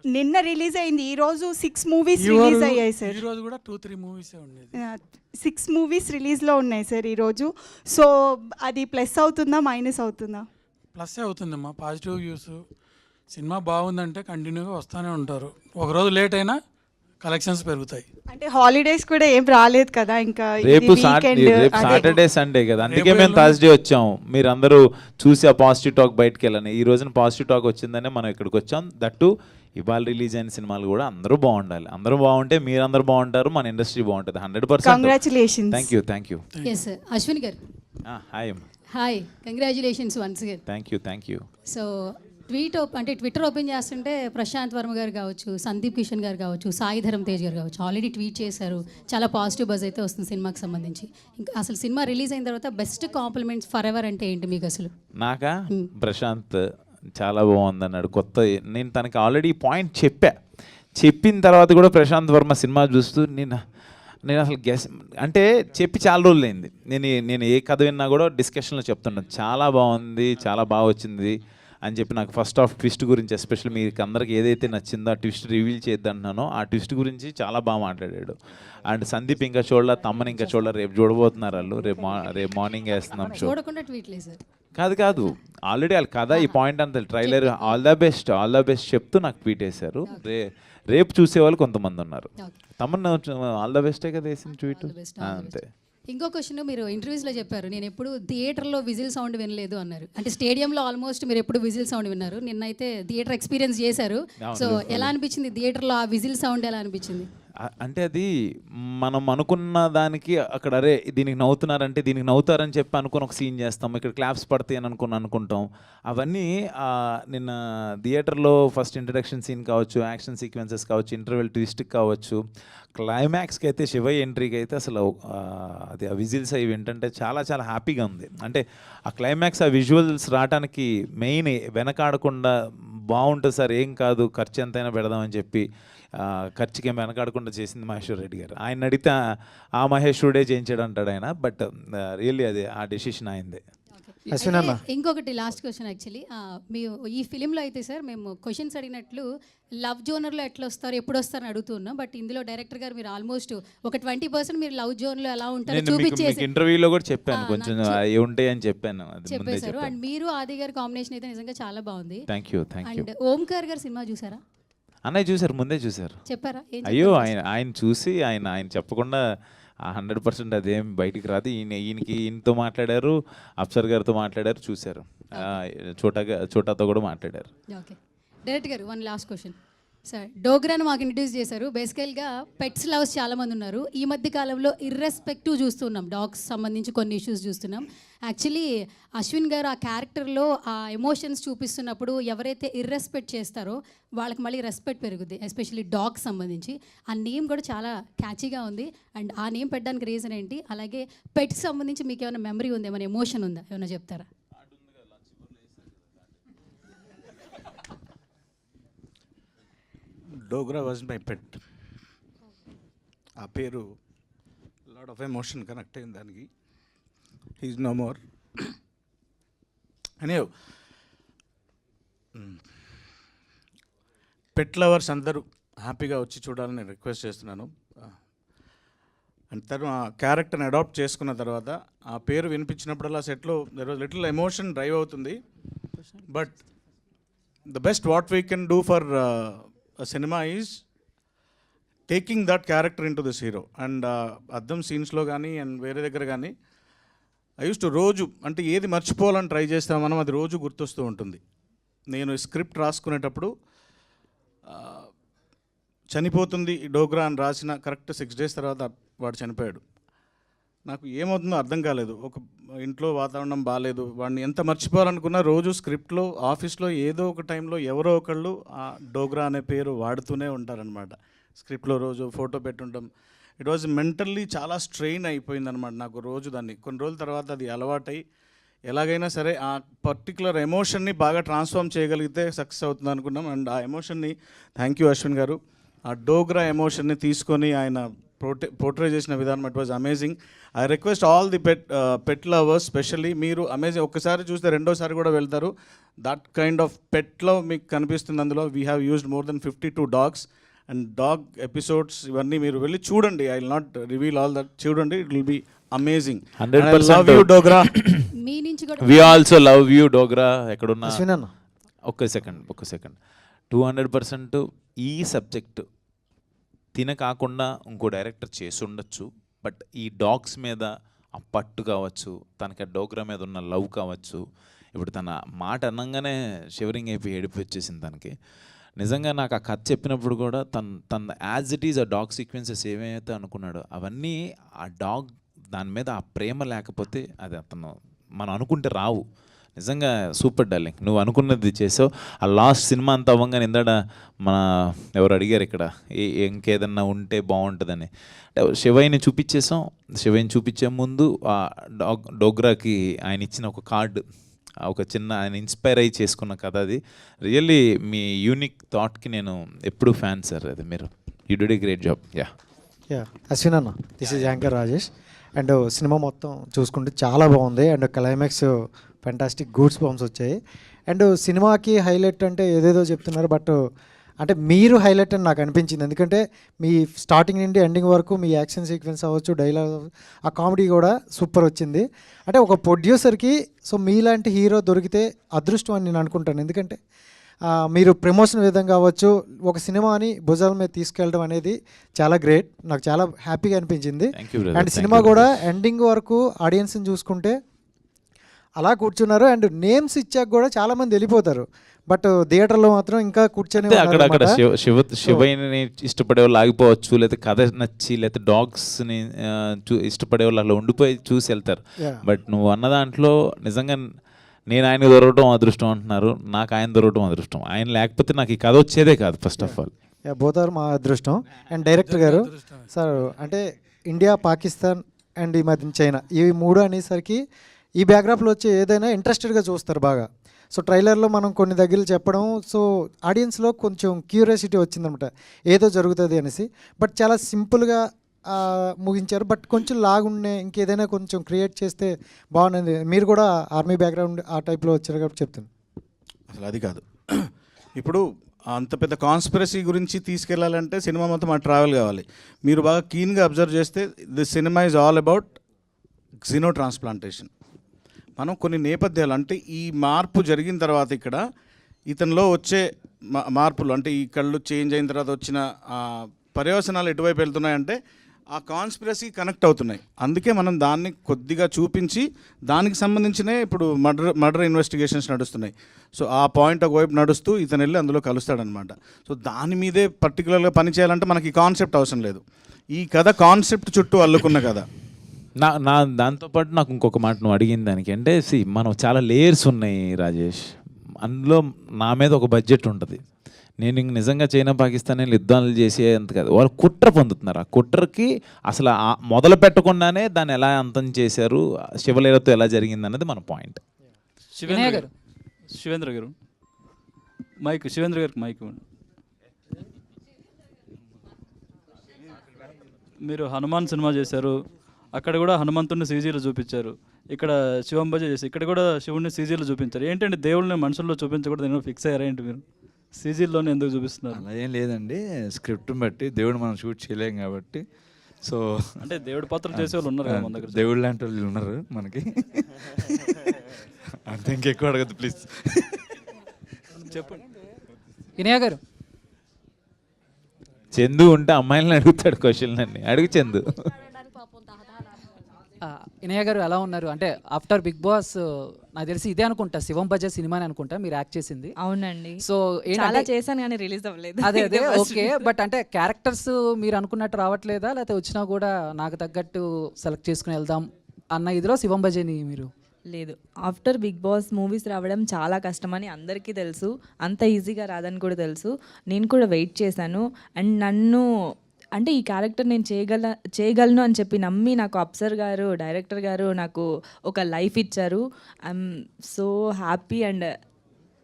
నిన్న రిలీజ్ అయింది, ఈరోజు 6 మూవీస్ రిలీజ్ అయ్యాయి సార్. ఈరోజు కూడా 2-3 మూవీసే ఉండేది. 6 మూవీస్ రిలీజ్లో ఉన్నాయి సార్ ఈరోజు. సో అది ప్లస్ అవుతుందా మైనస్ అవుతుందా? ప్లస్ అవుతుందమ్మా. పాజిటివ్ వ్యూస్, సినిమా బాగుందంటే కంటిన్యూగా వస్తూనే ఉంటారు. ఒకరోజు లేట్ అయినా కలెక్షన్స్ పెరుగుతాయి. అంటే హాలిడేస్ కూడా ఏం రాలేదు కదా, ఇంకా రేపు సాటర్డే సండే కదా, అందుకే మేము థర్స్డే వచ్చాము. మీరు అందరూ చూసి ఆ పాజిటివ్ టాక్ బయటకు వెళ్ళని. ఈ రోజున పాజిటివ్ టాక్ వచ్చిందనే మనం ఇక్కడికి వచ్చాం. దట్టు ఇవాళ రిలీజ్ అయిన సినిమాలు కూడా అందరూ బాగుండాలి. అందరూ బాగుంటే మీరందరూ బాగుంటారు, మన ఇండస్ట్రీ బాగుంటుంది. 100%. Congratulations. Thank you. Yes Ashwin గారు, hi. Hi, congratulations once again. Thank you. So Twitter open చేస్తుంటే ప్రశాంత్ వర్మ గారు కావచ్చు, సందీప్ కిషన్ గారు కావచ్చు, సాయి ధరమ్ తేజ్ గారు కావచ్చు ఆల్రెడీ ట్వీట్ చేశారు. చాలా పాజిటివ్ బజ్ అయితే వస్తుంది సినిమాకి సంబంధించి. ఇంకా అసలు సినిమా రిలీజ్ అయిన తర్వాత బెస్ట్ కాంప్లిమెంట్స్ ఫర్ ఎవర్ అంటే ఏంటి మీకు అసలు? నాకా ప్రశాంత్ చాలా బాగుంది అన్నాడు. కొత్త నేను తనకి ఆల్రెడీ పాయింట్ చెప్పిన తర్వాత కూడా ప్రశాంత్ వర్మ సినిమా చూస్తూ నేను అసలు అంటే చెప్పి చాలా రోజులు అయింది. నేను ఏ కథ విన్నా కూడా డిస్కషన్లో చెప్తున్నాను చాలా బాగుంది, చాలా బాగా వచ్చింది అని చెప్పి. నాకు ఫస్ట్ హాఫ్ ట్విస్ట్ గురించి ఎస్పెషల్లీ మీకు అందరికి ఏదైతే నచ్చిందో ఆ ట్విస్ట్ రివీల్ చేద్దంటున్నానో ఆ ట్విస్ట్ గురించి చాలా బాగా మాట్లాడాడు. అండ్ సందీప్ ఇంకా చూడాల, తమ్మని ఇంకా చూడాల, రేపు చూడబోతున్నారు వాళ్ళు. రేపు మార్నింగ్ వేస్తున్నాం షో. చూడకుండా ట్వీట్ లేదు సార్. కాదు ఆల్రెడీ వాళ్ళు కదా ఈ పాయింట్ అంతా ట్రైలర్ ఆల్ ద బెస్ట్ చెప్తూ నాకు ట్వీట్ వేశారు. రేపు చూసేవాళ్ళు కొంతమంది ఉన్నారు. తమన్నా ఆల్ ద బెస్టే కదా వేసిన ట్వీట్. అంతే. ఇంకో క్వశ్చన్, మీరు ఇంటర్వ్యూస్లో చెప్పారు నేను ఎప్పుడు థియేటర్లో విజిల్ సౌండ్ వినలేదు అన్నారు. అంటే స్టేడియంలో ఆల్మోస్ట్ మీరు ఎప్పుడు విజిల్ సౌండ్ విన్నారు, నిన్నైతే థియేటర్ ఎక్స్పీరియన్స్ చేశారు. సో ఎలా అనిపించింది థియేటర్లో ఆ విజిల్ సౌండ్ ఎలా అనిపించింది? అంటే అది మనం అనుకున్న దానికి అక్కడ అరే దీనికి నవ్వుతున్నారంటే దీనికి నవ్వుతారని చెప్పి అనుకుని ఒక సీన్ చేస్తాం, ఇక్కడ క్లాప్స్ పడతాయి అని అనుకుంటాం. అవన్నీ నిన్న థియేటర్లో ఫస్ట్ ఇంట్రడక్షన్ సీన్ కావచ్చు, యాక్షన్ సీక్వెన్సెస్ కావచ్చు, ఇంటర్వెల్ ట్విస్ట్కి కావచ్చు, క్లైమాక్స్కి అయితే శివయ్య ఎంట్రీకి అయితే అసలు అది ఆ విజిల్స్ అవి ఏంటంటే చాలా చాలా హ్యాపీగా ఉంది. అంటే ఆ క్లైమాక్స్ ఆ విజువల్స్ రావడానికి మెయిన్ వెనకాడకుండా బాగుంటుంది సార్, ఏం కాదు ఖర్చు ఎంతైనా పెడదామని చెప్పి ఖర్చుకి ఏం వెనకాడకుండా చేసింది మహేశ్వర్ రెడ్డి గారు. ఆయన అడిగితే ఆ మహేశ్వరుడే చేయించాడు అంటాడు ఆయన. బట్ రియల్లీ అది ఆ డెసిషన్ అయిందే. ఇంకొకటి లాస్ట్ క్వశ్చన్ యాక్చువల్లీ, మీ ఈ ఫిలింలో అయితే సార్ మేము క్వశ్చన్స్ అడిగినట్లు లవ్ జోనర్లో ఎట్లా వస్తారు, ఎప్పుడు వస్తారని అడుగుతున్నాం. బట్ ఇందులో డైరెక్టర్ గారు మీరు ఆల్మోస్ట్ ఒక 20% మీరు లవ్ జోన్లో ఎలా ఉంటారో చూపించేసి ఇంటర్వ్యూలో కూడా చెప్పాను, కొంచెం ఉంటాయి అని చెప్పాను. చెప్పేశారు. అండ్ మీరు ఆది గారి కాంబినేషన్ అయితే నిజంగా చాలా బాగుంది. Thank you. అండ్ ఓంకార్ గారి సినిమా చూసారా? అన్నయ్య చూసారు, ముందే చూసారు. చెప్పారా? అయ్యో ఆయన చూసి ఆయన చెప్పకుండా 100% అదేం బయటికి రాదు. ఈయనతో మాట్లాడారు, అప్సర్ గారితో మాట్లాడారు, చూశారు, చోటాతో కూడా మాట్లాడారు. ఓకే డైరెక్టర్ గారు, వన్ లాస్ట్ క్వశ్చన్ సార్. డోగ్రాను మాకు ఇంట్రడ్యూస్ చేశారు. బేసికల్గా పెట్స్ లవర్స్ చాలామంది ఉన్నారు. ఈ మధ్య కాలంలో ఇర్రెస్పెక్టివ్ చూస్తున్నాం, డాగ్స్ సంబంధించి కొన్ని ఇష్యూస్ చూస్తున్నాం. యాక్చువల్లీ అశ్విన్ గారు ఆ క్యారెక్టర్లో ఆ ఎమోషన్స్ చూపిస్తున్నప్పుడు ఎవరైతే ఇర్రెస్పెక్ట్ చేస్తారో వాళ్ళకి మళ్ళీ రెస్పెక్ట్ పెరుగుద్ది, ఎస్పెషల్లీ డాగ్స్ సంబంధించి. ఆ నేమ్ కూడా చాలా క్యాచీగా ఉంది. అండ్ ఆ నేమ్ పెట్టడానికి రీజన్ ఏంటి? అలాగే పెట్స్ సంబంధించి మీకు ఏమైనా మెమరీ ఉందా, ఏమైనా ఎమోషన్ ఉందా, ఏమైనా చెప్తారా? Dogra was my pet. ఆ పేరు లాట్ ఆఫ్ ఎమోషన్ కనెక్ట్ అయింది దానికి. He's no more. అనే పెట్ లవర్స్ అందరూ హ్యాపీగా వచ్చి చూడాలని రిక్వెస్ట్ చేస్తున్నాను. అండ్ తను ఆ క్యారెక్టర్ని అడాప్ట్ చేసుకున్న తర్వాత ఆ పేరు వినిపించినప్పుడల్లా సెట్లో there was little emotion drive అవుతుంది. But the best what we can do for a cinema is taking that character into this hero. And అద్దం సీన్స్లో కానీ అండ్ వేరే దగ్గర కానీ ఐ యూస్ టు రోజు అంటే ఏది మర్చిపోవాలని ట్రై చేస్తాం మనం, అది రోజు గుర్తొస్తూ ఉంటుంది. నేను స్క్రిప్ట్ రాసుకునేటప్పుడు చనిపోతుంది ఈ డోగ్రా అని రాసిన కరెక్ట్ 6 days తర్వాత వాడు చనిపోయాడు. నాకు ఏమవుతుందో అర్థం కాలేదు. ఒక ఇంట్లో వాతావరణం బాగాలేదు, వాడిని ఎంత మర్చిపోవాలనుకున్నా రోజు స్క్రిప్ట్లో ఆఫీస్లో ఏదో ఒక టైంలో ఎవరో ఒకళ్ళు ఆ డోగ్రా అనే పేరు వాడుతూనే ఉంటారనమాట. స్క్రిప్ట్లో రోజు ఫోటో పెట్టుంటాం. ఇట్ వాజ్ మెంటల్లీ చాలా స్ట్రెయిన్ అయిపోయిందనమాట నాకు రోజు. దాన్ని కొన్ని రోజుల తర్వాత అది అలవాటై ఎలాగైనా సరే ఆ పర్టికులర్ ఎమోషన్ని బాగా ట్రాన్స్ఫార్మ్ చేయగలిగితే సక్సెస్ అవుతుంది అనుకున్నాం. అండ్ ఆ ఎమోషన్ని థ్యాంక్ యూ అశ్విన్ గారు, ఆ డోగ్రా ఎమోషన్ని తీసుకొని ఆయన పోర్ట్రే చేసిన విధానం it was amazing. I request all the pet lovers specially, మీరు అమేజింగ్ ఒక్కసారి చూస్తే రెండోసారి కూడా వెళ్తారు. దట్ కైండ్ ఆఫ్ పెట్లో మీకు కనిపిస్తుంది అందులో. We have used more than 52 dogs and dog episodes. ఇవన్నీ మీరు వెళ్ళి చూడండి. I will not reveal all that. చూడండి, it will be amazing. 100% love you Dogra. మీ నుంచి కూడా we also love you Dogra. ఎక్కడున్నా ఒక్క సెకండ్ 200% ఈ సబ్జెక్టు తిన కాకుండా ఇంకో డైరెక్టర్ చేసి ఉండొచ్చు. బట్ ఈ డాగ్స్ మీద ఆ పట్టు కావచ్చు, తనకి ఆ డోగ్రా మీద ఉన్న లవ్ కావచ్చు, ఇప్పుడు తన మాట అనగానే షివరింగ్ అయిపోయి ఏడుపు వచ్చేసింది తనకి. నిజంగా నాకు ఆ కథ చెప్పినప్పుడు కూడా తన యాజ్ ఇట్ ఈజ్ ఆ డాగ్ సీక్వెన్సెస్ ఏమైతే అనుకున్నాడో అవన్నీ ఆ డాగ్ దాని మీద ఆ ప్రేమ లేకపోతే అది మనం అనుకుంటే రావు. నిజంగా సూపర్ డార్లింగ్, నువ్వు అనుకున్నది చేసావు. ఆ లాస్ట్ సినిమా అంతా అవ్వగానే ఇందాడ మన ఎవరు అడిగారు ఇక్కడ ఇంకేదన్నా ఉంటే బాగుంటుందని, అంటే శివయ్యని చూపించేసాం. శివయ్యని చూపించే ముందు ఆ డోగ్రాకి ఆయన ఇచ్చిన ఒక కార్డు, ఒక చిన్న ఆయన ఇన్స్పైర్ అయ్యి చేసుకున్న కథ అది. రియల్లీ మీ యూనిక్ థాట్కి నేను ఎప్పుడూ ఫ్యాన్ సార్. అది మీరు you did a great job. Ashwin అన్న, this is anchor Rajesh. And cinema మొత్తం చూసుకుంటే చాలా బాగుంది. And climax fantastic, goosebumps వచ్చాయి. అండ్ సినిమాకి హైలైట్ అంటే ఏదేదో చెప్తున్నారు, బట్ అంటే మీరు హైలైట్ అని నాకు అనిపించింది. ఎందుకంటే మీ స్టార్టింగ్ నుండి ఎండింగ్ వరకు మీ యాక్షన్ సీక్వెన్స్ అవ్వచ్చు, డైలాగ్, ఆ కామెడీ కూడా సూపర్ వచ్చింది. అంటే ఒక ప్రొడ్యూసర్కి సో మీలాంటి హీరో దొరికితే అదృష్టం అని నేను అనుకుంటాను. ఎందుకంటే మీరు ప్రమోషన్ విధంగా అవ్వచ్చు, ఒక సినిమాని భుజాల మీద తీసుకెళ్ళడం అనేది చాలా గ్రేట్. నాకు చాలా హ్యాపీగా అనిపించింది. అండ్ సినిమా కూడా ఎండింగ్ వరకు ఆడియన్స్ని చూసుకుంటే అలా కూర్చున్నారు. అండ్ నేమ్స్ ఇచ్చాక కూడా చాలామంది వెళ్ళిపోతారు, బట్ థియేటర్లో మాత్రం ఇంకా కూర్చొని అక్కడ శివయ్యని ఇష్టపడే వాళ్ళు ఆగిపోవచ్చు, లేకపోతే కథ నచ్చి, లేకపోతే డాగ్స్ని ఇష్టపడే వాళ్ళు అలా ఉండిపోయి చూసి వెళ్తారు. బట్ నువ్వు అన్న దాంట్లో నిజంగా నేను ఆయన దొరకటం అదృష్టం అంటున్నారు, నాకు ఆయన దొరకటం అదృష్టం. ఆయన లేకపోతే నాకు ఈ కథ వచ్చేదే కాదు first of all. Both are మా అదృష్టం. అండ్ డైరెక్టర్ గారు సార్, అంటే ఇండియా, పాకిస్తాన్ అండ్ ఈ మధ్య చైనా, ఇవి మూడు అనేసరికి ఈ బ్యాక్గ్రాప్లో వచ్చి ఏదైనా ఇంట్రెస్టెడ్గా చూస్తారు బాగా. సో ట్రైలర్లో మనం కొన్ని దగ్గరలు చెప్పడం, సో ఆడియన్స్లో కొంచెం క్యూరియాసిటీ వచ్చిందనమాట ఏదో జరుగుతుంది అనేసి. బట్ చాలా సింపుల్గా ముగించారు. బట్ కొంచెం లాగుండే ఇంకేదైనా కొంచెం క్రియేట్ చేస్తే బాగుంది. మీరు కూడా ఆర్మీ బ్యాక్గ్రౌండ్ ఆ టైప్లో వచ్చారు కాబట్టి చెప్తాను. అసలు అది కాదు, ఇప్పుడు అంత పెద్ద కాన్స్పిరసీ గురించి తీసుకెళ్లాలంటే సినిమా మొత్తం ఆ ట్రావెల్ కావాలి. మీరు బాగా కీన్గా అబ్జర్వ్ చేస్తే the cinema is all about xenotransplantation. మనం కొన్ని నేపథ్యాలు, అంటే ఈ మార్పు జరిగిన తర్వాత ఇక్కడ ఇతనిలో వచ్చే మార్పులు, అంటే ఈ కళ్ళు చేంజ్ అయిన తర్వాత వచ్చిన పర్యవసనాలు ఎటువైపు వెళ్తున్నాయంటే ఆ కాన్స్పిరసీ కనెక్ట్ అవుతున్నాయి. అందుకే మనం దాన్ని కొద్దిగా చూపించి దానికి సంబంధించినే ఇప్పుడు మర్డర్ ఇన్వెస్టిగేషన్స్ నడుస్తున్నాయి. సో ఆ పాయింట్ ఒకవైపు నడుస్తూ ఇతను వెళ్ళి అందులో కలుస్తాడనమాట. సో దాని మీదే పర్టికులర్గా పని చేయాలంటే మనకి ఈ కాన్సెప్ట్ అవసరం లేదు. ఈ కథ కాన్సెప్ట్ చుట్టూ అల్లుకున్న కథ. నా దాంతోపాటు నాకు ఇంకొక మాట నువ్వు అడిగిన దానికి అంటే, మనం చాలా లేయర్స్ ఉన్నాయి రాజేష్. అందులో నా మీద ఒక బడ్జెట్ ఉంటుంది. నేను ఇంక నిజంగా చైనా పాకిస్తాన్ యుద్ధాలు చేసేంత కాదు, వాళ్ళు కుట్ర పొందుతున్నారు. ఆ కుట్రకి అసలు మొదలు పెట్టకుండానే దాన్ని ఎలా అంతం చేశారు, శివలీలతో ఎలా జరిగింది అన్నది మన పాయింట్. శివేంద్ర గారు మైక్, శివేంద్ర గారికి మైక్. మీరు హనుమాన్ సినిమా చేశారు, అక్కడ కూడా హనుమంతుడిని సీజీలో చూపించారు. ఇక్కడ శివం భజ చేసి ఇక్కడ కూడా శివుడిని సీజీలో చూపించారు. ఏంటంటే దేవుళ్ళని మనుషుల్లో చూపించకూడదు, నేను ఫిక్స్ అయ్యారా ఏంటి మీరు? సీజీల్లోనే ఎందుకు చూపిస్తున్నారు? అలా ఏం లేదండి, స్క్రిప్ట్ని బట్టి దేవుడు మనం షూట్ చేయలేం కాబట్టి. సో అంటే దేవుడి పాత్రలు చేసే వాళ్ళు ఉన్నారు కదా మన దగ్గర, దేవుడు లాంటి వాళ్ళు ఉన్నారు మనకి. అంతే, ఇంకెక్కువ అడగద్దు ప్లీజ్. చెప్పండి వినయ్ గారు. చందు ఉంటే అమ్మాయిలను అడుగుతాడు క్వశ్చన్ అన్ని, అడుగు చందు. వినయ్ గారు ఎలా ఉన్నారు? అంటే ఆఫ్టర్ బిగ్ బాస్ నాకు తెలిసి ఇదే అనుకుంటా, శివం భజ సినిమాని అనుకుంటా మీరు యాక్ట్ చేసింది. అవునండి. సో చాలా చేశాను కానీ రిలీజ్ అవ్వలేదు. అదే ఓకే. బట్ అంటే క్యారెక్టర్స్ మీరు అనుకున్నట్టు రావట్లేదా, లేకపోతే వచ్చినా కూడా నాకు తగ్గట్టు సెలెక్ట్ చేసుకుని వెళ్దాం అన్న ఇదిలో శివం భజని మీరు? లేదు, ఆఫ్టర్ బిగ్ బాస్ మూవీస్ రావడం చాలా కష్టమని అందరికీ తెలుసు, అంత ఈజీగా రాదని కూడా తెలుసు. నేను కూడా వెయిట్ చేశాను. అండ్ నన్ను అంటే ఈ క్యారెక్టర్ నేను చేయగలను అని చెప్పి నమ్మి నాకు అప్సర్ గారు, డైరెక్టర్ గారు నాకు ఒక లైఫ్ ఇచ్చారు. I'm so happy and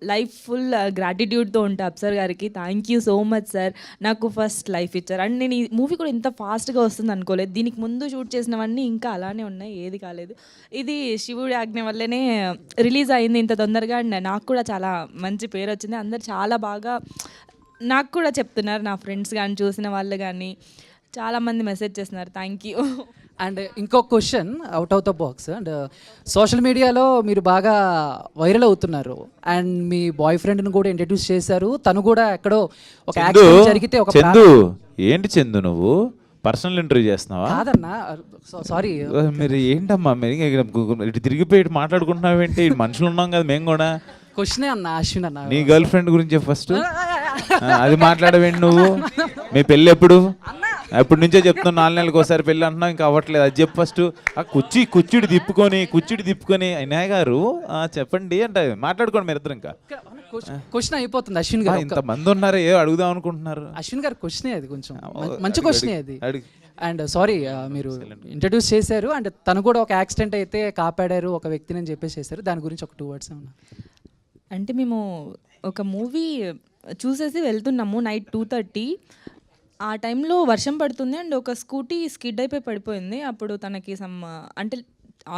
life full గ్రాటిట్యూడ్తో ఉంటా అప్సర్ గారికి. Thank you so much sir, నాకు ఫస్ట్ లైఫ్ ఇచ్చారు. అండ్ నేను ఈ మూవీ కూడా ఇంత ఫాస్ట్గా వస్తుంది అనుకోలేదు. దీనికి ముందు షూట్ చేసినవన్నీ ఇంకా అలానే ఉన్నాయి, ఏది కాలేదు. ఇది శివుడి ఆజ్ఞ వల్లనే రిలీజ్ అయింది ఇంత తొందరగా. అండ్ నాకు కూడా చాలా మంచి పేరు వచ్చింది. అందరు చాలా బాగా నాకు కూడా చెప్తున్నారు, నా ఫ్రెండ్స్ కానీ చూసిన వాళ్ళు కానీ చాలామంది మెసేజ్ చేస్తున్నారు. Thank you. అండ్ ఇంకో question out of the box. And social మీడియాలో మీరు బాగా వైరల్ అవుతున్నారు. అండ్ మీ బాయ్ ఫ్రెండ్ని కూడా ఇంట్రడ్యూస్ చేశారు. తను కూడా ఎక్కడో ఒక యాక్సిడెంట్ జరిగితే ఒక చందు, ఏంటి చందు నువ్వు పర్సనల్ ఇంటర్వ్యూ చేస్తున్నావా? కాదన్నా, సారీ. మీరు ఏంటమ్మా మీరు తిరిగిపోయి మాట్లాడుకుంటున్నావు ఏంటి? మనుషులు ఉన్నాం కదా మేము కూడా. క్వశ్చనే అన్న, అశ్విన్ అన్న, నీ గర్ల్ ఫ్రెండ్ గురించి ఫస్ట్. అది మాట్లాడవేంటి నువ్వు? మీ పెళ్ళి ఎప్పుడు? ఎప్పటి నుంచో చెప్తున్నావు 4 నెలలకు ఒకసారి పెళ్ళి అంటున్నావు, ఇంకా అవ్వట్లేదు. అది చెప్పు ఫస్ట్. ఆ కుర్చీడి తిప్పుకొని అన్నయ్య గారు చెప్పండి అంటే మాట్లాడుకోండి మీరు ఇద్దరు. ఇంకా క్వశ్చన్ అయిపోతుంది అశ్విన్ గారు. ఇంతమంది ఉన్నారు, ఏ అడుగుదాం అనుకుంటున్నారు? అశ్విన్ గారు క్వశ్చనే అది, కొంచెం మంచి క్వశ్చనే అది. అండ్ సారీ, మీరు ఇంట్రడ్యూస్ చేశారు అండ్ తను కూడా ఒక యాక్సిడెంట్ అయితే కాపాడారు ఒక వ్యక్తిని అని చెప్పేసి చేశారు. దాని గురించి ఒక 2 words ఏమన్నా? అంటే మేము ఒక మూవీ చూసేసి వెళ్తున్నాము నైట్ 2:30. ఆ టైంలో వర్షం పడుతుంది అండ్ ఒక స్కూటీ స్కిడ్ అయిపోయి పడిపోయింది. అప్పుడు తనకి అంటే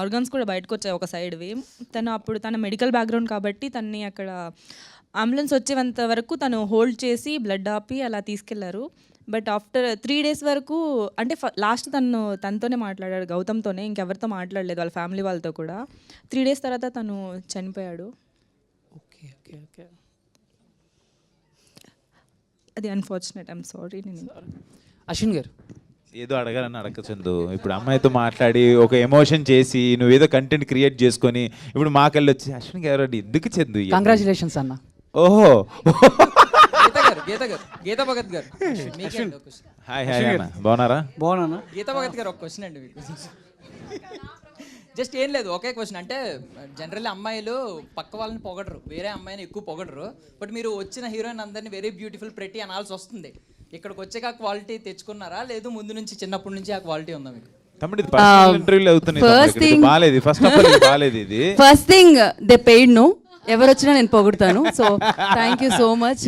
ఆర్గన్స్ కూడా బయటకు వచ్చాయి ఒక సైడ్వి. తన మెడికల్ బ్యాక్గ్రౌండ్ కాబట్టి తనని అక్కడ అంబులెన్స్ వచ్చేంత వరకు తను హోల్డ్ చేసి బ్లడ్ ఆపి అలా తీసుకెళ్లారు. బట్ ఆఫ్టర్ 3 days వరకు అంటే లాస్ట్ తనతోనే మాట్లాడాడు, గౌతమ్తోనే, ఇంకెవరితో మాట్లాడలేదు, వాళ్ళ ఫ్యామిలీ వాళ్ళతో కూడా. 3 days తర్వాత తను చనిపోయాడు. ఓకే ఓకే ఓకే, అది అన్ఫార్చునేట్. I'm sorry. అశ్విన్ గారు ఏదో అడగాలని అడగ చందు. ఇప్పుడు అమ్మాయితో మాట్లాడి ఒక ఎమోషన్ చేసి నువ్వేదో కంటెంట్ క్రియేట్ చేసుకొని ఇప్పుడు మాకెళ్ళి వచ్చి అశ్విన్ గారు ఎందుకు చందు? కంగ్రాచులేషన్స్ అన్న. ఓహో, గీతా భగత్ గారు హాయ్ హాయ్ అన్న, బాగున్నారా? బాగున్నా. గీతా భగత్ గారు ఒక క్వశ్చన్ అండి మీకు. జస్ట్ ఏం లేదు, ఒకే క్వశ్చన్. అంటే జనరల్లీ అమ్మాయిలు పక్క వాళ్ళని పొగడరు, వేరే అమ్మాయిని ఎక్కువ పొగడరు. బట్ మీరు వచ్చిన హీరోయిన్ అందరినీ వెరీ బ్యూటిఫుల్ ప్రెటీ అనాల్సి వస్తుంది. ఇక్కడికి వచ్చాక ఆ క్వాలిటీ తెచ్చుకున్నారా, లేదు ముందు నుంచి చిన్నప్పటి నుంచి ఆ క్వాలిటీ ఉందా మీకు? తమ్ముడు ఇది పర్సనల్ ఇంటర్వ్యూలు అవుతున్నాయి. బాలేదు, ఫస్ట్ ఆఫ్ ఆల్ బాలేదు ఇది. First thing they paid no, ఎవరు వచ్చినా నేను పొగుడుతాను. So thank you so much.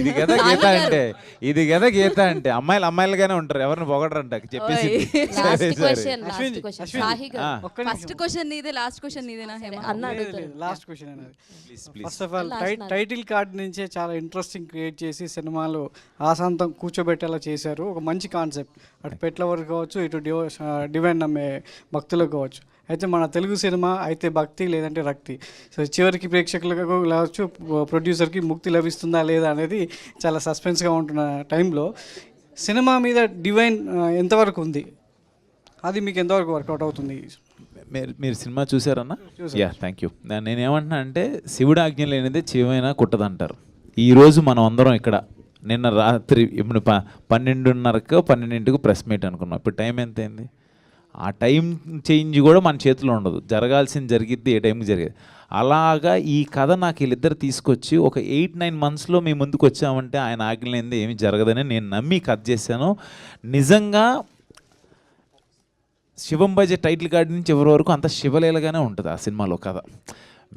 ఇది కదా గీత అంటే అమ్మాయిలుగానే ఉంటారు, ఎవరిని పొగడరంట చెప్పేసి. ఫస్ట్ క్వశ్చన్ నీదే, లాస్ట్ క్వశ్చన్ నీదేనా? లాస్ట్ క్వశ్చన్ అనేది. First of all title card నుంచే చాలా ఇంట్రెస్టింగ్ క్రియేట్ చేసి సినిమాలో ఆశాంతం కూర్చోబెట్టేలా చేశారు. ఒక మంచి కాన్సెప్ట్, అటు పెట్ల వరకు కావచ్చు, ఇటు డివైన్ నమ్మే భక్తులకు కావచ్చు. అయితే మన తెలుగు సినిమా అయితే భక్తి లేదంటే రక్తి. సో చివరికి ప్రేక్షకులకు కావచ్చు, ప్రొడ్యూసర్కి ముక్తి లభిస్తుందా లేదా అనేది చాలా సస్పెన్స్గా ఉంటున్న టైంలో సినిమా మీద డివైన్ ఎంతవరకు ఉంది, అది మీకు ఎంతవరకు వర్కౌట్ అవుతుంది? మీరు సినిమా చూసారన్నా? Yeah, thank you. నేనేమంటున్నా అంటే శివుడు ఆజ్ఞ లేనిదే శివైనా కుట్టదంటారు. ఈరోజు మనం అందరం ఇక్కడ నిన్న రాత్రి ఇప్పుడు 12:30 ప్రెస్ మీట్ అనుకున్నాం. ఇప్పుడు టైం ఎంత అయింది? ఆ టైం చేంజ్ కూడా మన చేతిలో ఉండదు, జరగాల్సింది జరిగిద్ది, ఏ టైంకి జరిగేది. అలాగా ఈ కథ నాకు వీళ్ళిద్దరు తీసుకొచ్చి ఒక 8-9 monthsలో మీ ముందుకు వచ్చామంటే ఆయన ఆజ్ఞలేనిదే ఏమీ జరగదని నేను నమ్మి కథ చేశాను. నిజంగా శివం బజే టైటిల్ కార్డ్ నుంచి ఎవరి వరకు అంత శివలీలగానే ఉంటుంది ఆ సినిమాలో కథ.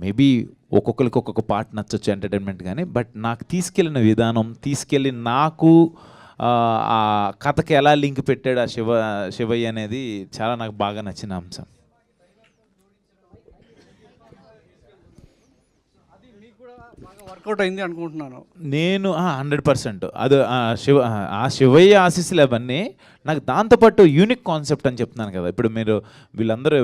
మేబీ ఒక్కొక్కరికి ఒక్కొక్క పార్ట్ నచ్చొచ్చు ఎంటర్టైన్మెంట్ కానీ, బట్ నాకు తీసుకెళ్ళిన విధానం, తీసుకెళ్ళి నాకు ఆ కథకి ఎలా లింక్ పెట్టాడు ఆ శివయ్య అనేది చాలా నాకు బాగా నచ్చిన అంశం. వర్కౌట్ అయింది అనుకుంటున్నాను నేను 100%. అది ఆ శివయ్య ఆశీస్సులు అవన్నీ నాకు. దాంతోపాటు యూనిక్ కాన్సెప్ట్ అని చెప్తున్నాను కదా, ఇప్పుడు మీరందరూ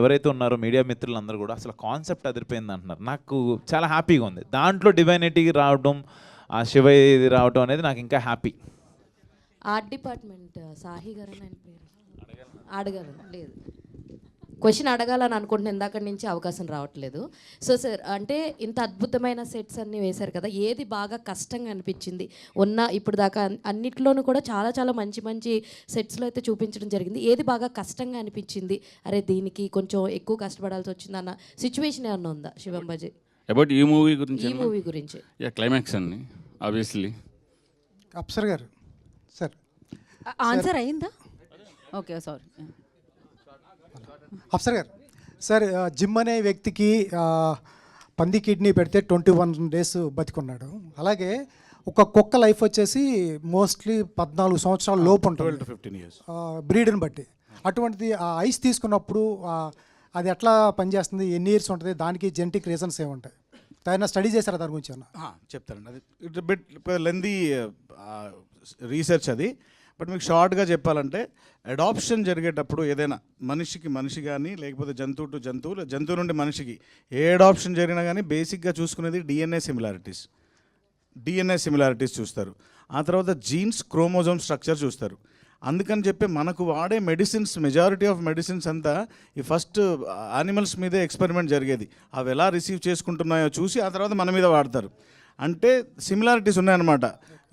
ఎవరైతే ఉన్నారో మీడియా మిత్రులందరూ కూడా అసలు కాన్సెప్ట్ అదిరిపోయింది అంటున్నారు. నాకు చాలా హ్యాపీగా ఉంది. దాంట్లో డివైనిటీకి రావడం, ఆ శివయ్య రావడం అనేది నాకు ఇంకా హ్యాపీ. ఆర్ట్ డిపార్ట్మెంట్ సాహి గారు ఆయన పేరు అడగాలి లేదు, క్వశ్చన్ అడగాలని అనుకుంటున్నాను, ఇందాక నుంచి అవకాశం రావట్లేదు. సో సార్, అంటే ఇంత అద్భుతమైన సెట్స్ అన్నీ వేశారు కదా, ఏది బాగా కష్టంగా అనిపించింది? ఇప్పుడు దాకా అన్నిట్లోనూ కూడా చాలా చాలా మంచి మంచి సెట్స్లో అయితే చూపించడం జరిగింది. ఏది బాగా కష్టంగా అనిపించింది, అరే దీనికి కొంచెం ఎక్కువ కష్టపడాల్సి వచ్చింది అన్న సిచ్యువేషన్ ఏమన్నా ఉందా శివం బజే? అబౌట్ ఈ మూవీ గురించి? ఈ మూవీ గురించి క్లైమాక్స్ అండి ఆబ్వియస్లీ. అప్సర్ గారు సార్ ఆన్సర్ అయిందా? Okay sorry. అప్సర్ గారు సార్, జిమ్ అనే వ్యక్తికి పంది కిడ్నీ పెడితే 21 days బతికున్నాడు. అలాగే ఒక కుక్క లైఫ్ వచ్చేసి మోస్ట్లీ 14 సంవత్సరాల లోపు ఉంటుంది, 12 to 15 years బ్రీడ్ని బట్టి. అటువంటిది ఆ ఐస్ తీసుకున్నప్పుడు అది ఎట్లా పనిచేస్తుంది, ఎన్ని ఇయర్స్ ఉంటుంది, దానికి జెనెటిక్ రీజన్స్ ఏముంటాయి? ఏదైనా స్టడీ చేశారా దాని గురించి? చెప్తానండి. అది ఇట్స్ బిట్ లెందీ రీసెర్చ్ అది. బట్ మీకు షార్ట్గా చెప్పాలంటే, అడాప్షన్ జరిగేటప్పుడు ఏదైనా మనిషికి మనిషి కానీ లేకపోతే జంతువు టు జంతువు, జంతువు నుండి మనిషికి ఏ అడాప్షన్ జరిగినా కానీ బేసిక్గా చూసుకునేది డిఎన్ఏ సిమిలారిటీస్ చూస్తారు. ఆ తర్వాత జీన్స్, క్రోమోజోమ్ స్ట్రక్చర్ చూస్తారు. అందుకని చెప్పి మనకు వాడే మెడిసిన్స్, మెజారిటీ ఆఫ్ మెడిసిన్స్ అంతా ఈ ఫస్ట్ యానిమల్స్ మీదే ఎక్స్పెరిమెంట్ జరిగేది. అవి ఎలా రిసీవ్ చేసుకుంటున్నాయో చూసి ఆ తర్వాత మన మీద వాడతారు. అంటే సిమిలారిటీస్ ఉన్నాయన్నమాట.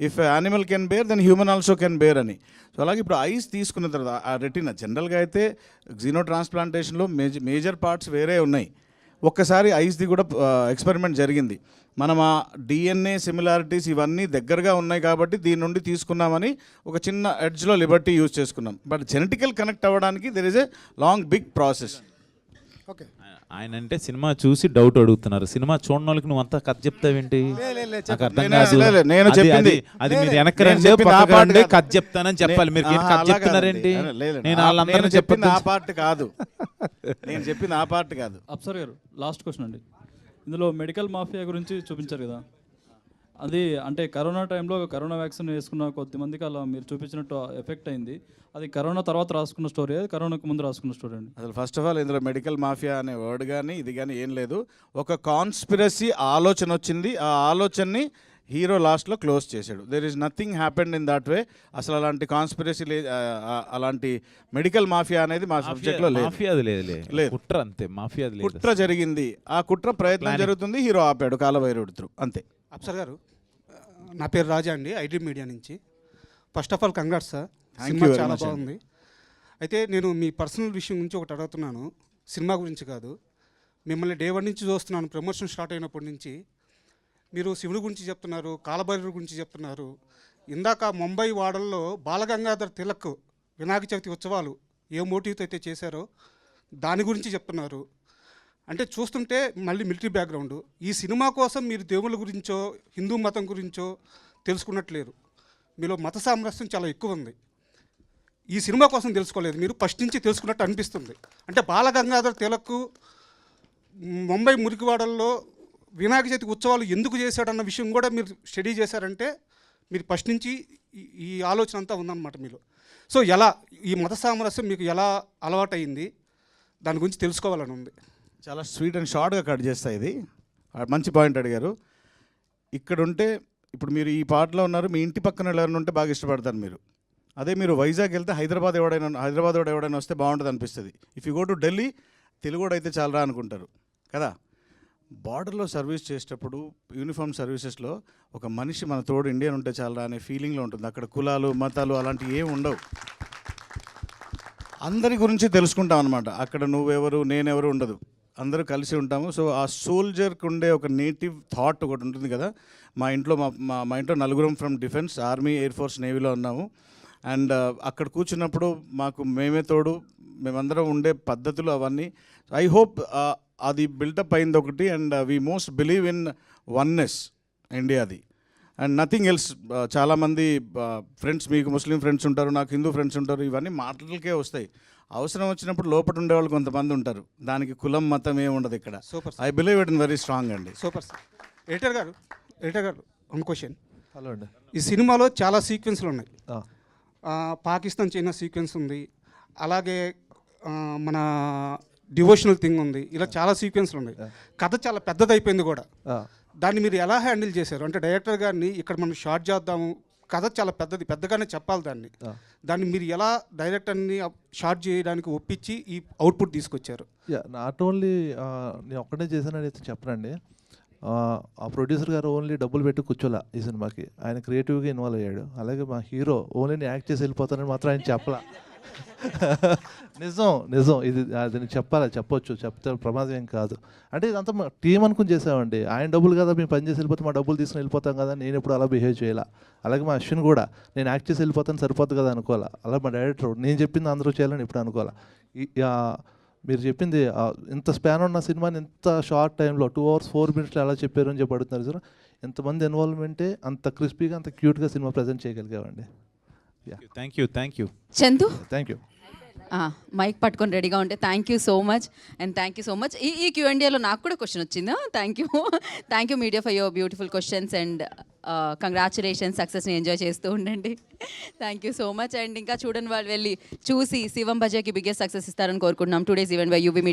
If animal can bear then human also can bear అని. సో అలాగే ఇప్పుడు ఐస్ తీసుకున్న తర్వాత ఆ రెటినా జనరల్గా అయితే జీనో ట్రాన్స్ప్లాంటేషన్లో మేజర్ పార్ట్స్ వేరే ఉన్నాయి. ఒక్కసారి ఐస్ది కూడా ఎక్స్పెరిమెంట్ జరిగింది. మనం ఆ డిఎన్ఏ సిమిలారిటీస్ ఇవన్నీ దగ్గరగా ఉన్నాయి కాబట్టి దీని నుండి తీసుకున్నామని ఒక చిన్న ఎడ్జ్లో లిబర్టీ యూజ్ చేసుకున్నాం. బట్ జెనెటికల్ కనెక్ట్ అవ్వడానికి there is a long big process. Okay, ఆయన అంటే సినిమా చూసి డౌట్ అడుగుతున్నారు. సినిమా చూడని వాళ్ళకి నువ్వు అంతా కథ చెప్తావేంటి? నాకు అర్థం కాదు. నేను చెప్పింది అది మీరు వెనక్కి రండి, పక్కకి రండి, కథ చెప్తానని చెప్పాలి. మీరు కథ చెప్తున్నారేంటి? నేను వాళ్ళందరినీ చెప్పింది ఆ పార్ట్ కాదు, నేను చెప్పింది ఆ పార్ట్ కాదు. అప్సర్ గారు, లాస్ట్ క్వశ్చన్ అండి. ఇందులో మెడికల్ మాఫియా గురించి చూపించారు కదా, అది అంటే కరోనా టైంలో కరోనా వ్యాక్సిన్ వేసుకున్న కొద్దిమందికి అలా మీరు చూపించినట్టు ఎఫెక్ట్ అయింది. అది కరోనా తర్వాత రాసుకున్న స్టోరీ, అది కరోనాకు ముందు రాసుకున్న స్టోరీ అండి. అసలు ఫస్ట్ ఆఫ్ ఆల్ ఇందులో మెడికల్ మాఫియా అనే వర్డ్ కానీ ఇది కానీ ఏం లేదు. ఒక కాన్స్పిరసీ ఆలోచన వచ్చింది, ఆ ఆలోచనని హీరో లాస్ట్లో క్లోజ్ చేశాడు. There is nothing happened in that way. అసలు అలాంటి కాన్స్పిరసీ అలాంటి మెడికల్ మాఫియా అనేది మా సబ్జెక్ట్లో లేదు. కుట్ర అంతే, మాఫియా కుట్ర జరిగింది, ఆ కుట్ర ప్రయత్నం జరుగుతుంది, హీరో ఆపాడు కాలభైరవుడి త్రూ, అంతే. అప్సర్ గారు, నా పేరు రాజా అండి, ఐడ్రీ మీడియా నుంచి. First of all congrats sir, cinema చాలా బాగుంది. అయితే నేను మీ పర్సనల్ విషయం గురించి ఒకటి అడుగుతున్నాను, సినిమా గురించి కాదు. మిమ్మల్ని డే 1 నుంచి చూస్తున్నాను, ప్రమోషన్ స్టార్ట్ అయినప్పటి నుంచి. మీరు శివుడి గురించి చెప్తున్నారు, కాలభైరవుడి గురించి చెప్తున్నారు. ఇందాక ముంబై వాడల్లో బాలగంగాధర్ తిలక్ వినాయక చవితి ఉత్సవాలు ఏ మోటివ్తో అయితే చేశారో దాని గురించి చెప్తున్నారు. అంటే చూస్తుంటే మళ్ళీ మిలిటరీ బ్యాక్గ్రౌండ్. ఈ సినిమా కోసం మీరు దేవుళ్ళ గురించో హిందూ మతం గురించో తెలుసుకున్నట్లేరు. మీలో మత సామరస్యం చాలా ఎక్కువ ఉంది. ఈ సినిమా కోసం తెలుసుకోలేదు, మీరు ఫస్ట్ నుంచి తెలుసుకున్నట్టు అనిపిస్తుంది. అంటే బాలగంగాధర్ తిలక్ ముంబై మురికివాడల్లో వినాయక చవితి ఉత్సవాలు ఎందుకు చేశాడన్న విషయం కూడా మీరు స్టడీ చేశారంటే మీరు ఫస్ట్ నుంచి ఈ ఆలోచన అంతా ఉందన్నమాట మీలో. సో ఎలా ఈ మత సామరస్యం మీకు ఎలా అలవాటైంది, దాని గురించి తెలుసుకోవాలని ఉంది. చాలా స్వీట్ అండ్ షార్ట్గా కట్ చేస్తాయి. ఇది మంచి పాయింట్ అడిగారు. ఇక్కడ ఉంటే ఇప్పుడు మీరు ఈ పాటలో ఉన్నారు, మీ ఇంటి పక్కన ఎవరైనా ఉంటే బాగా ఇష్టపడతారు మీరు. అదే మీరు వైజాగ్ వెళ్తే హైదరాబాద్ ఎవడైనా వస్తే బాగుంటుంది అనిపిస్తుంది. If you go to Delhi, తెలుగుడు అయితే చాలరా అనుకుంటారు కదా. బార్డర్లో సర్వీస్ చేసేటప్పుడు యూనిఫామ్ సర్వీసెస్లో ఒక మనిషి మన తోడు ఇండియన్ ఉంటే చాలరా అనే ఫీలింగ్లో ఉంటుంది. అక్కడ కులాలు మతాలు అలాంటివి ఏమి ఉండవు, అందరి గురించి తెలుసుకుంటాం అనమాట. అక్కడ నువ్వెవరు నేనెవరు ఉండదు, అందరూ కలిసి ఉంటాము. సో ఆ సోల్జర్కి ఉండే ఒక నేటివ్ థాట్ ఒకటి ఉంటుంది కదా. మా ఇంట్లో మా ఇంట్లో నలుగురం from defence, army, air force, నేవీలో ఉన్నాము. అండ్ అక్కడ కూర్చున్నప్పుడు మాకు మేమే తోడు, మేమందరం ఉండే పద్ధతులు అవన్నీ ఐ హోప్ అది బిల్టప్ అయింది ఒకటి. And we most believe in oneness ఇండియాది అండ్ నథింగ్ ఎల్స్. చాలామంది ఫ్రెండ్స్, మీకు ముస్లిం ఫ్రెండ్స్ ఉంటారు, నాకు హిందూ ఫ్రెండ్స్ ఉంటారు, ఇవన్నీ మాటలకే వస్తాయి. అవసరం వచ్చినప్పుడు లోపల ఉండేవాళ్ళు కొంతమంది ఉంటారు, దానికి కులం మతం ఏమి ఉండదు ఇక్కడ. Super, I believe it in very strong అండి. Super sir. ఎడిటర్ గారు వన్ క్వశ్చన్. హలో అండి. ఈ సినిమాలో చాలా సీక్వెన్స్లు ఉన్నాయి. పాకిస్తాన్ చైనా సీక్వెన్స్ ఉంది, అలాగే మన డివోషనల్ థింగ్ ఉంది, ఇలా చాలా సీక్వెన్స్లు ఉన్నాయి. కథ చాలా పెద్దదైపోయింది కూడా. దాన్ని మీరు ఎలా హ్యాండిల్ చేశారు? అంటే డైరెక్టర్ గారిని ఇక్కడ మనం షార్ట్ చేద్దాము, కథ చాలా పెద్దగానే చెప్పాలి, దాన్ని మీరు ఎలా డైరెక్టర్ని షార్ట్ చేయడానికి ఒప్పించి ఈ అవుట్పుట్ తీసుకొచ్చారు? నాట్ ఓన్లీ నేను ఒక్కడే చేశానని అయితే చెప్పనండి. ఆ ప్రొడ్యూసర్ గారు ఓన్లీ డబ్బులు పెట్టి కూర్చోలే ఈ సినిమాకి, ఆయన క్రియేటివ్గా ఇన్వాల్వ్ అయ్యాడు. అలాగే మా హీరో ఓన్లీ నేను యాక్ట్ చేసి వెళ్ళిపోతానని మాత్రం ఆయన చెప్పలా. నిజం ఇది, అది చెప్పొచ్చు, చెప్తే ప్రమాదం ఏం కాదు. అంటే ఇదంతా మా టీం అనుకుని చేసామండి. ఆయన డబ్బులు కదా మేము పని చేసి వెళ్ళిపోతే మా డబ్బులు తీసుకుని వెళ్ళిపోతాం కదా, నేను ఎప్పుడు అలా బిహేవ్ చేయాల. అలాగే మా అశ్విన్ కూడా నేను యాక్ట్ చేసి వెళ్ళిపోతాను సరిపోద్ది కదా అనుకోవాలా. అలా మా డైరెక్టర్ నేను చెప్పింది అందరూ చేయాలని ఎప్పుడు అనుకోవాలా. మీరు చెప్పింది ఇంత స్పాన్ ఉన్న సినిమాని ఇంత షార్ట్ టైంలో 2 hours 4 minutes ఎలా చెప్పారు అని చెప్పి అడుగుతున్నారు సార్. ఎంతమంది ఇన్వాల్వ్మెంటే అంత క్రిస్పీగా అంత క్యూట్గా సినిమా ప్రజెంట్ చేయగలిగామండి. Thank you Chandu, thank you. Mike పట్టుకొని రెడీగా ఉంటే thank you so much. And thank you so much. ఈ Q&Aలో నాకు కూడా క్వశ్చన్ వచ్చిందా? Thank you media for your beautiful questions and congratulations, సక్సెస్ని ఎంజాయ్ చేస్తూ ఉండండి. Thank you so much. And ఇంకా చూడని వాళ్ళు వెళ్ళి చూసి శివం బజాకి బిగ్గెస్ట్ సక్సెస్ ఇస్తారని కోరుకుంటున్నాం. 2 days event by UB media.